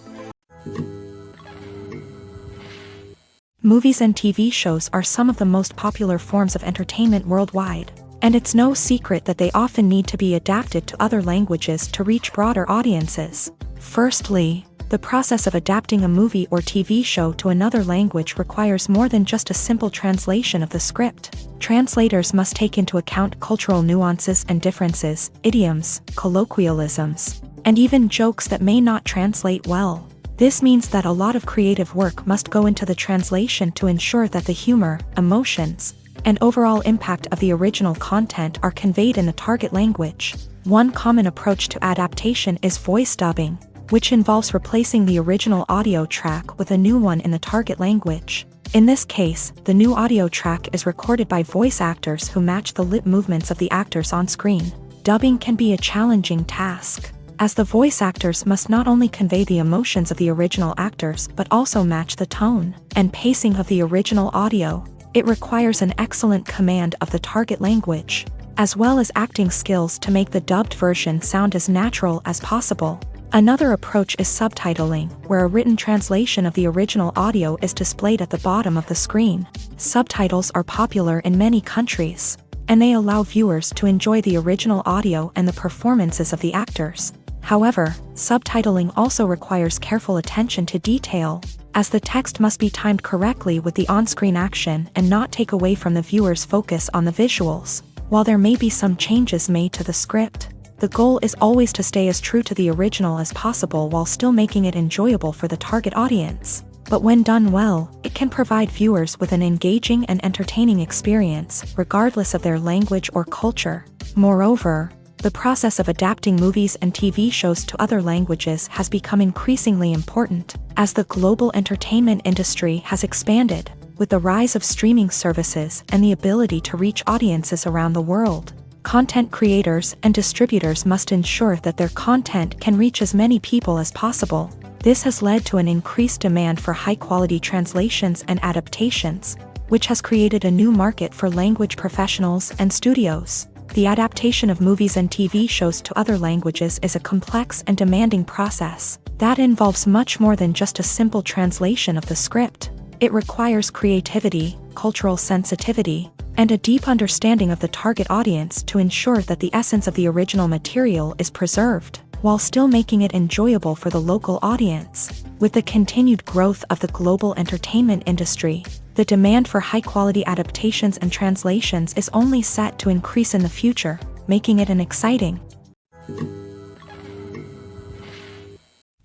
S1: Movies and TV shows are some of the most popular forms of entertainment worldwide, and it's no secret that they often need to be adapted to other languages to reach broader audiences. Firstly, the process of adapting a movie or TV show to another language requires more than just a simple translation of the script. Translators must take into account cultural nuances and differences, idioms, colloquialisms, and even jokes that may not translate well. This means that a lot of creative work must go into the translation to ensure that the humor, emotions, and overall impact of the original content are conveyed in the target language. One common approach to adaptation is voice dubbing, which involves replacing the original audio track with a new one in the target language. In this case, the new audio track is recorded by voice actors who match the lip movements of the actors on screen. Dubbing can be a challenging task, as the voice actors must not only convey the emotions of the original actors but also match the tone and pacing of the original audio. It requires an excellent command of the target language, as well as acting skills to make the dubbed version sound as natural as possible. Another approach is subtitling, where a written translation of the original audio is displayed at the bottom of the screen. Subtitles are popular in many countries, and they allow viewers to enjoy the original audio and the performances of the actors. However, subtitling also requires careful attention to detail, as the text must be timed correctly with the on-screen action and not take away from the viewer's focus on the visuals. While there may be some changes made to the script, The goal is always to stay as true to the original as possible while still making it enjoyable for the target audience. But when done well, it can provide viewers with an engaging and entertaining experience, regardless of their language or culture. Moreover, the process of adapting movies and TV shows to other languages has become increasingly important, as the global entertainment industry has expanded, with the rise of streaming services and the ability to reach audiences around the world. Content creators and distributors must ensure that their content can reach as many people as possible. This has led to an increased demand for high-quality translations and adaptations, which has created a new market for language professionals and studios. The adaptation of movies and TV shows to other languages is a complex and demanding process that involves much more than just a simple translation of the script. It requires creativity, cultural sensitivity, and a deep understanding of the target audience to ensure that the essence of the original material is preserved, while still making it enjoyable for the local audience. With the continued growth of the global entertainment industry, the demand for high-quality adaptations and translations is only set to increase in the future, making it an exciting.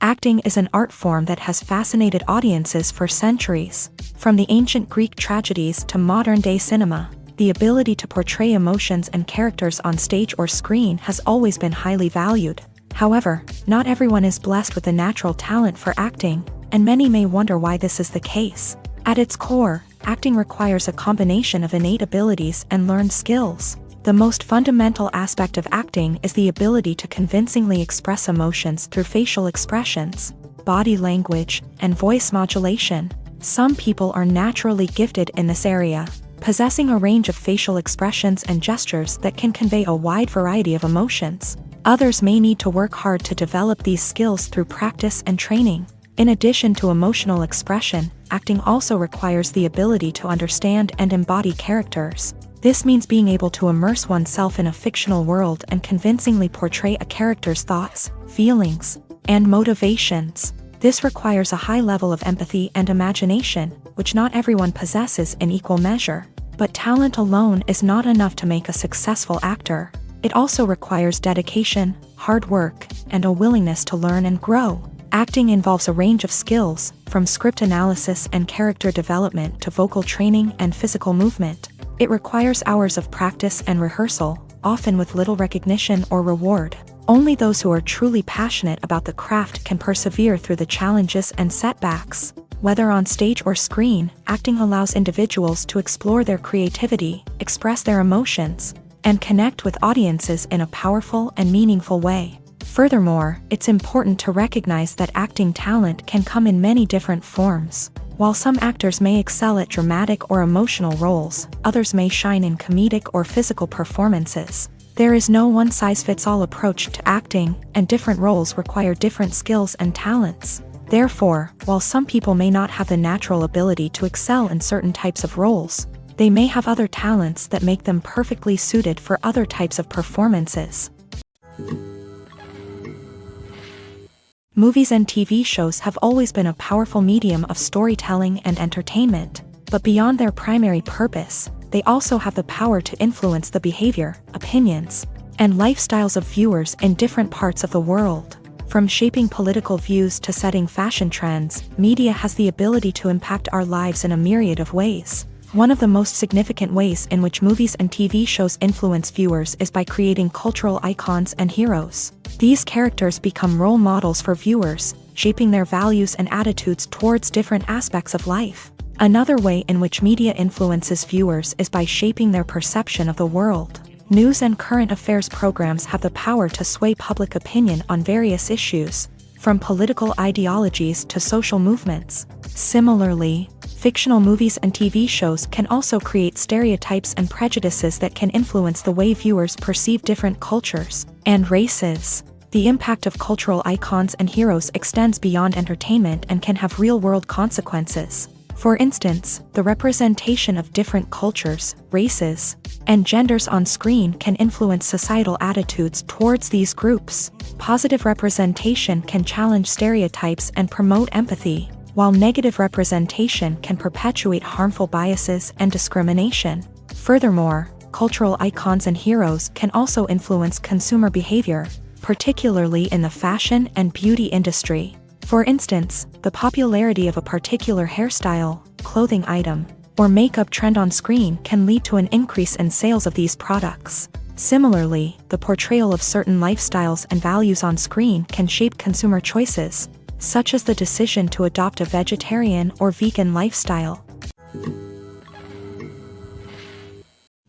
S1: Acting is an art form that has fascinated audiences for centuries. From the ancient Greek tragedies to modern-day cinema, the ability to portray emotions and characters on stage or screen has always been highly valued. However, not everyone is blessed with a natural talent for acting, and many may wonder why this is the case. At its core, acting requires a combination of innate abilities and learned skills. The most fundamental aspect of acting is the ability to convincingly express emotions through facial expressions, body language, and voice modulation. Some people are naturally gifted in this area, possessing a range of facial expressions and gestures that can convey a wide variety of emotions. Others may need to work hard to develop these skills through practice and training. In addition to emotional expression, acting also requires the ability to understand and embody characters. This means being able to immerse oneself in a fictional world and convincingly portray a character's thoughts, feelings, and motivations. This requires a high level of empathy and imagination, which not everyone possesses in equal measure. But talent alone is not enough to make a successful actor. It also requires dedication, hard work, and a willingness to learn and grow. Acting involves a range of skills, from script analysis and character development to vocal training and physical movement. It requires hours of practice and rehearsal, often with little recognition or reward. Only those who are truly passionate about the craft can persevere through the challenges and setbacks. Whether on stage or screen, acting allows individuals to explore their creativity, express their emotions, and connect with audiences in a powerful and meaningful way. Furthermore, it's important to recognize that acting talent can come in many different forms. While some actors may excel at dramatic or emotional roles, others may shine in comedic or physical performances. There is no one-size-fits-all approach to acting, and different roles require different skills and talents. Therefore, while some people may not have the natural ability to excel in certain types of roles, they may have other talents that make them perfectly suited for other types of performances. Movies and TV shows have always been a powerful medium of storytelling and entertainment, but beyond their primary purpose, they also have the power to influence the behavior, opinions, and lifestyles of viewers in different parts of the world. From shaping political views to setting fashion trends, media has the ability to impact our lives in a myriad of ways. One of the most significant ways in which movies and TV shows influence viewers is by creating cultural icons and heroes. These characters become role models for viewers, shaping their values and attitudes towards different aspects of life. Another way in which media influences viewers is by shaping their perception of the world. News and current affairs programs have the power to sway public opinion on various issues, from political ideologies to social movements. Similarly, fictional movies and TV shows can also create stereotypes and prejudices that can influence the way viewers perceive different cultures and races. The impact of cultural icons and heroes extends beyond entertainment and can have real-world consequences. For instance, the representation of different cultures, races, and genders on screen can influence societal attitudes towards these groups. Positive representation can challenge stereotypes and promote empathy, while negative representation can perpetuate harmful biases and discrimination. Furthermore, cultural icons and heroes can also influence consumer behavior, particularly in the fashion and beauty industry. For instance, the popularity of a particular hairstyle, clothing item, or makeup trend on screen can lead to an increase in sales of these products. Similarly, the portrayal of certain lifestyles and values on screen can shape consumer choices, such as the decision to adopt a vegetarian or vegan lifestyle.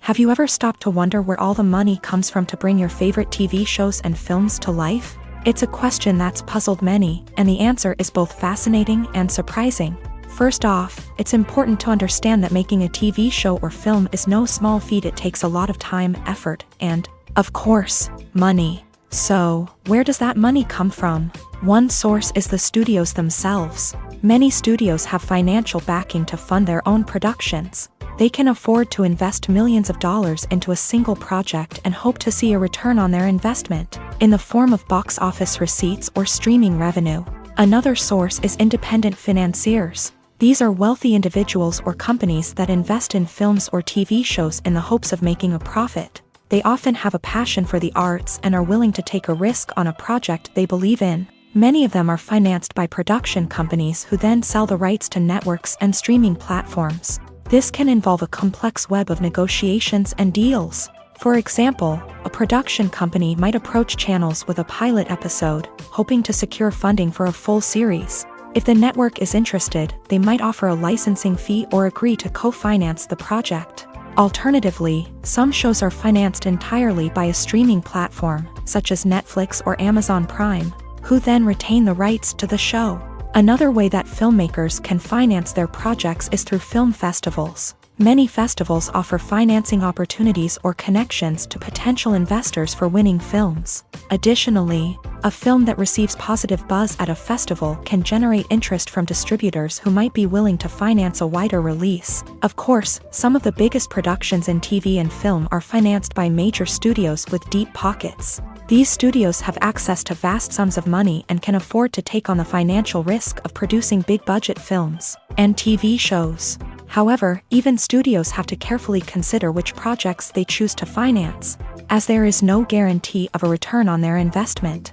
S1: Have you ever stopped to wonder where all the money comes from to bring your favorite TV shows and films to life? It's a question that's puzzled many, and the answer is both fascinating and surprising. First off, it's important to understand that making a TV show or film is no small feat. It takes a lot of time, effort, and, of course, money. So, where does that money come from? One source is the studios themselves. Many studios have financial backing to fund their own productions. They can afford to invest millions of dollars into a single project and hope to see a return on their investment, in the form of box office receipts or streaming revenue. Another source is independent financiers. These are wealthy individuals or companies that invest in films or TV shows in the hopes of making a profit. They often have a passion for the arts and are willing to take a risk on a project they believe in. Many of them are financed by production companies who then sell the rights to networks and streaming platforms. This can involve a complex web of negotiations and deals. For example, a production company might approach channels with a pilot episode, hoping to secure funding for a full series. If the network is interested, they might offer a licensing fee or agree to co-finance the project. Alternatively, some shows are financed entirely by a streaming platform, such as Netflix or Amazon Prime, who then retain the rights to the show. Another way that filmmakers can finance their projects is through film festivals. Many festivals offer financing opportunities or connections to potential investors for winning films. Additionally, a film that receives positive buzz at a festival can generate interest from distributors who might be willing to finance a wider release. Of course, some of the biggest productions in TV and film are financed by major studios with deep pockets. These studios have access to vast sums of money and can afford to take on the financial risk of producing big-budget films and TV shows. However, even studios have to carefully consider which projects they choose to finance, as there is no guarantee of a return on their investment.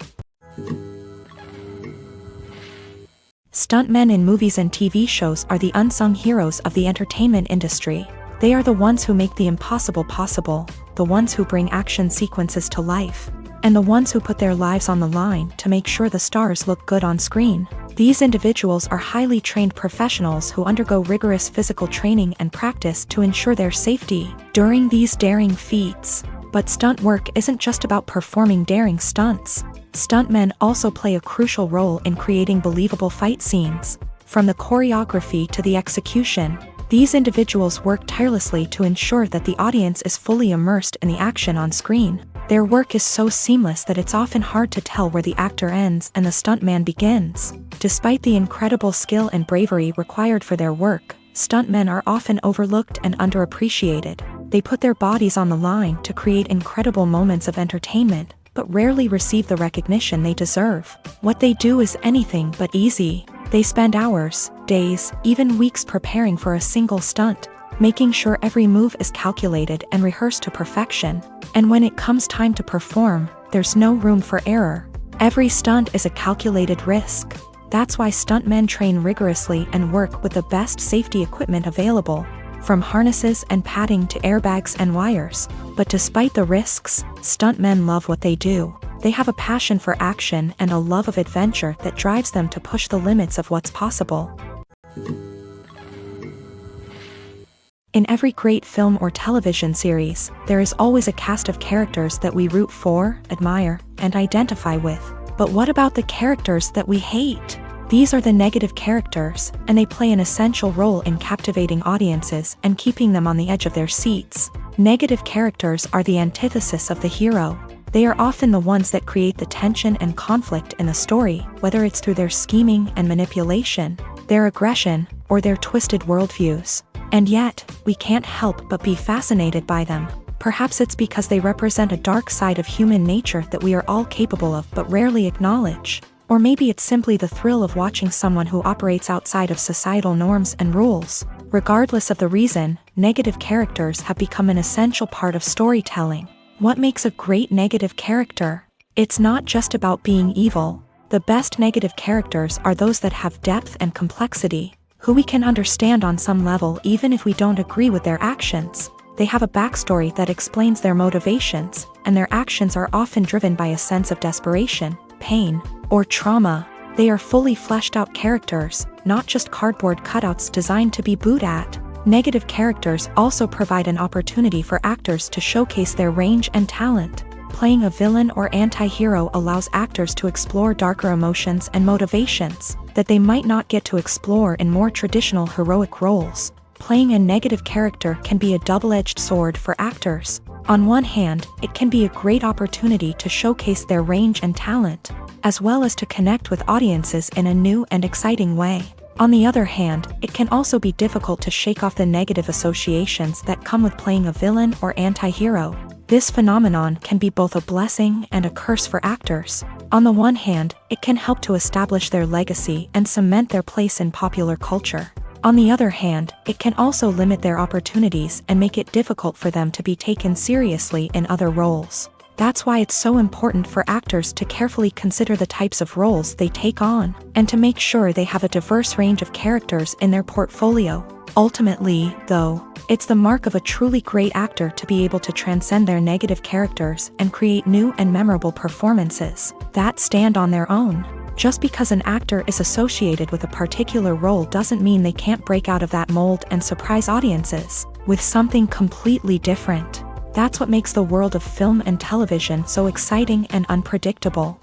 S1: Stuntmen in movies and TV shows are the unsung heroes of the entertainment industry. They are the ones who make the impossible possible, the ones who bring action sequences to life, and the ones who put their lives on the line to make sure the stars look good on screen. These individuals are highly trained professionals who undergo rigorous physical training and practice to ensure their safety during these daring feats. But stunt work isn't just about performing daring stunts. Stuntmen also play a crucial role in creating believable fight scenes. From the choreography to the execution, these individuals work tirelessly to ensure that the audience is fully immersed in the action on screen. Their work is so seamless that it's often hard to tell where the actor ends and the stuntman begins. Despite the incredible skill and bravery required for their work, stuntmen are often overlooked and underappreciated. They put their bodies on the line to create incredible moments of entertainment, but rarely receive the recognition they deserve. What they do is anything but easy. They spend hours, days, even weeks preparing for a single stunt, making sure every move is calculated and rehearsed to perfection. And when it comes time to perform, there's no room for error. Every stunt is a calculated risk. That's why stuntmen train rigorously and work with the best safety equipment available, from harnesses and padding to airbags and wires. But despite the risks, stuntmen love what they do. They have a passion for action and a love of adventure that drives them to push the limits of what's possible. In every great film or television series, there is always a cast of characters that we root for, admire, and identify with. But what about the characters that we hate? These are the negative characters, and they play an essential role in captivating audiences and keeping them on the edge of their seats. Negative characters are the antithesis of the hero. They are often the ones that create the tension and conflict in the story, whether it's through their scheming and manipulation, their aggression, or their twisted worldviews. And yet, we can't help but be fascinated by them. Perhaps it's because they represent a dark side of human nature that we are all capable of but rarely acknowledge. Or maybe it's simply the thrill of watching someone who operates outside of societal norms and rules, Regardless of the reason, negative characters have become an essential part of storytelling. What makes a great negative character? It's not just about being evil. The best negative characters are those that have depth and complexity, who we can understand on some level even if we don't agree with their actions. They have a backstory that explains their motivations, and their actions are often driven by a sense of desperation, pain, or trauma. They are fully fleshed out characters, not just cardboard cutouts designed to be booed at. Negative characters also provide an opportunity for actors to showcase their range and talent. Playing a villain or anti-hero allows actors to explore darker emotions and motivations that they might not get to explore in more traditional heroic roles. Playing a negative character can be a double-edged sword for actors. On one hand, it can be a great opportunity to showcase their range and talent, as well as to connect with audiences in a new and exciting way. On the other hand, it can also be difficult to shake off the negative associations that come with playing a villain or anti-hero. This phenomenon can be both a blessing and a curse for actors. On the one hand, it can help to establish their legacy and cement their place in popular culture. On the other hand, it can also limit their opportunities and make it difficult for them to be taken seriously in other roles. That's why it's so important for actors to carefully consider the types of roles they take on, and to make sure they have a diverse range of characters in their portfolio. Ultimately, though, it's the mark of a truly great actor to be able to transcend their negative characters and create new and memorable performances that stand on their own. Just because an actor is associated with a particular role doesn't mean they can't break out of that mold and surprise audiences with something completely different. That's what makes the world of film and television so exciting and unpredictable.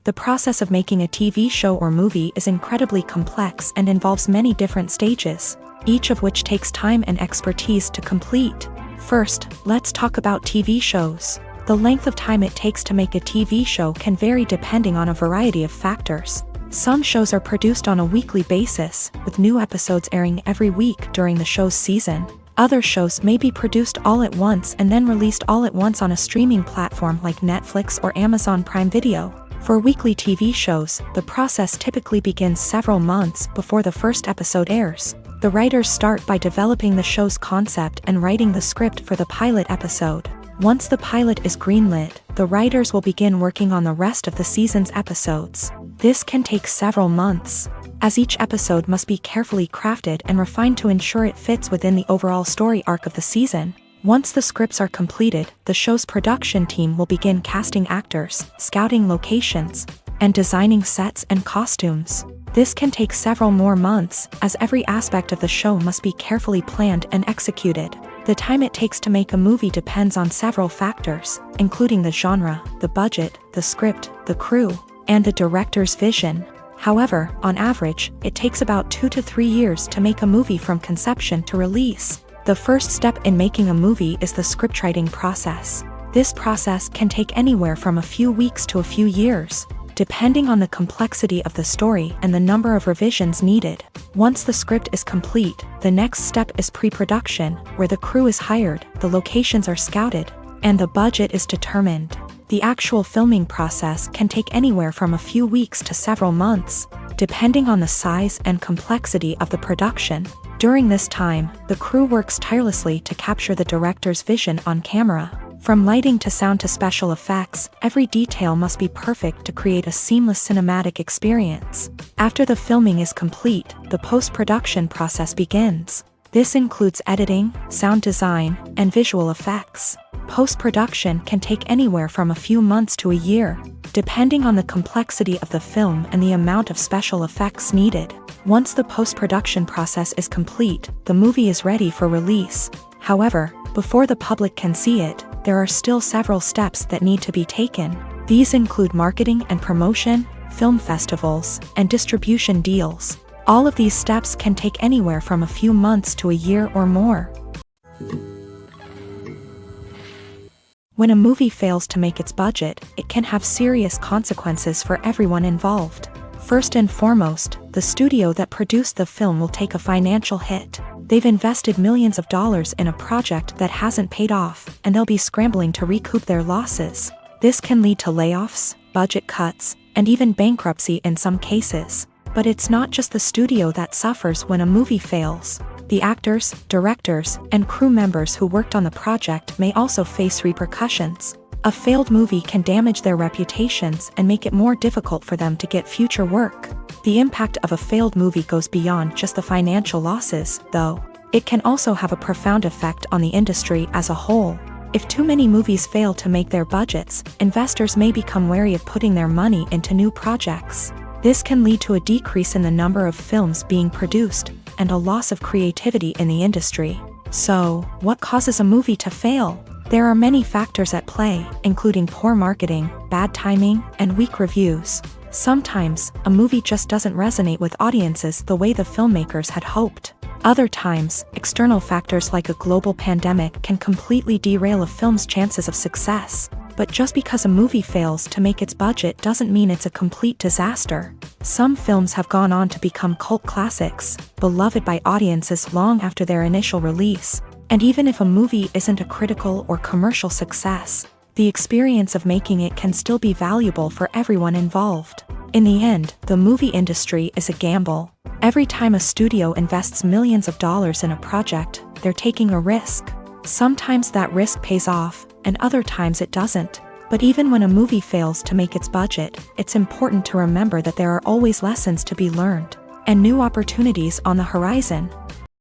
S1: The process of making a TV show or movie is incredibly complex and involves many different stages, each of which takes time and expertise to complete. First, let's talk about TV shows. The length of time it takes to make a TV show can vary depending on a variety of factors. Some shows are produced on a weekly basis, with new episodes airing every week during the show's season. Other shows may be produced all at once and then released all at once on a streaming platform like Netflix or Amazon Prime Video. For weekly TV shows, the process typically begins several months before the first episode airs. The writers start by developing the show's concept and writing the script for the pilot episode. Once the pilot is greenlit, the writers will begin working on the rest of the season's episodes. This can take several months, as each episode must be carefully crafted and refined to ensure it fits within the overall story arc of the season. Once the scripts are completed, the show's production team will begin casting actors, scouting locations, and designing sets and costumes. This can take several more months, as every aspect of the show must be carefully planned and executed. The time it takes to make a movie depends on several factors, including the genre, the budget, the script, the crew, and the director's vision. However, on average, it takes about 2 to 3 years to make a movie from conception to release. The first step in making a movie is the scriptwriting process. This process can take anywhere from a few weeks to a few years, depending on the complexity of the story and the number of revisions needed. Once the script is complete, the next step is pre-production, where the crew is hired, the locations are scouted, and the budget is determined. The actual filming process can take anywhere from a few weeks to several months, depending on the size and complexity of the production. During this time, the crew works tirelessly to capture the director's vision on camera. From lighting to sound to special effects, every detail must be perfect to create a seamless cinematic experience. After the filming is complete, the post-production process begins. This includes editing, sound design, and visual effects. Post-production can take anywhere from a few months to a year, depending on the complexity of the film and the amount of special effects needed. Once the post-production process is complete, the movie is ready for release. However, before the public can see it, there are still several steps that need to be taken. These include marketing and promotion, film festivals, and distribution deals. All of these steps can take anywhere from a few months to a year or more. When a movie fails to make its budget, it can have serious consequences for everyone involved. First and foremost, the studio that produced the film will take a financial hit. They've invested millions of dollars in a project that hasn't paid off, and they'll be scrambling to recoup their losses. This can lead to layoffs, budget cuts, and even bankruptcy in some cases. But it's not just the studio that suffers when a movie fails. The actors, directors, and crew members who worked on the project may also face repercussions. A failed movie can damage their reputations and make it more difficult for them to get future work. The impact of a failed movie goes beyond just the financial losses, though. It can also have a profound effect on the industry as a whole. If too many movies fail to make their budgets, investors may become wary of putting their money into new projects. This can lead to a decrease in the number of films being produced, and a loss of creativity in the industry. So, what causes a movie to fail? There are many factors at play, including poor marketing, bad timing, and weak reviews. Sometimes, a movie just doesn't resonate with audiences the way the filmmakers had hoped. Other times, external factors like a global pandemic can completely derail a film's chances of success. But just because a movie fails to make its budget doesn't mean it's a complete disaster. Some films have gone on to become cult classics, beloved by audiences long after their initial release. And even if a movie isn't a critical or commercial success, the experience of making it can still be valuable for everyone involved. In the end, the movie industry is a gamble. Every time a studio invests millions of dollars in a project, they're taking a risk. Sometimes that risk pays off, and other times it doesn't. But even when a movie fails to make its budget, it's important to remember that there are always lessons to be learned, and new opportunities on the horizon.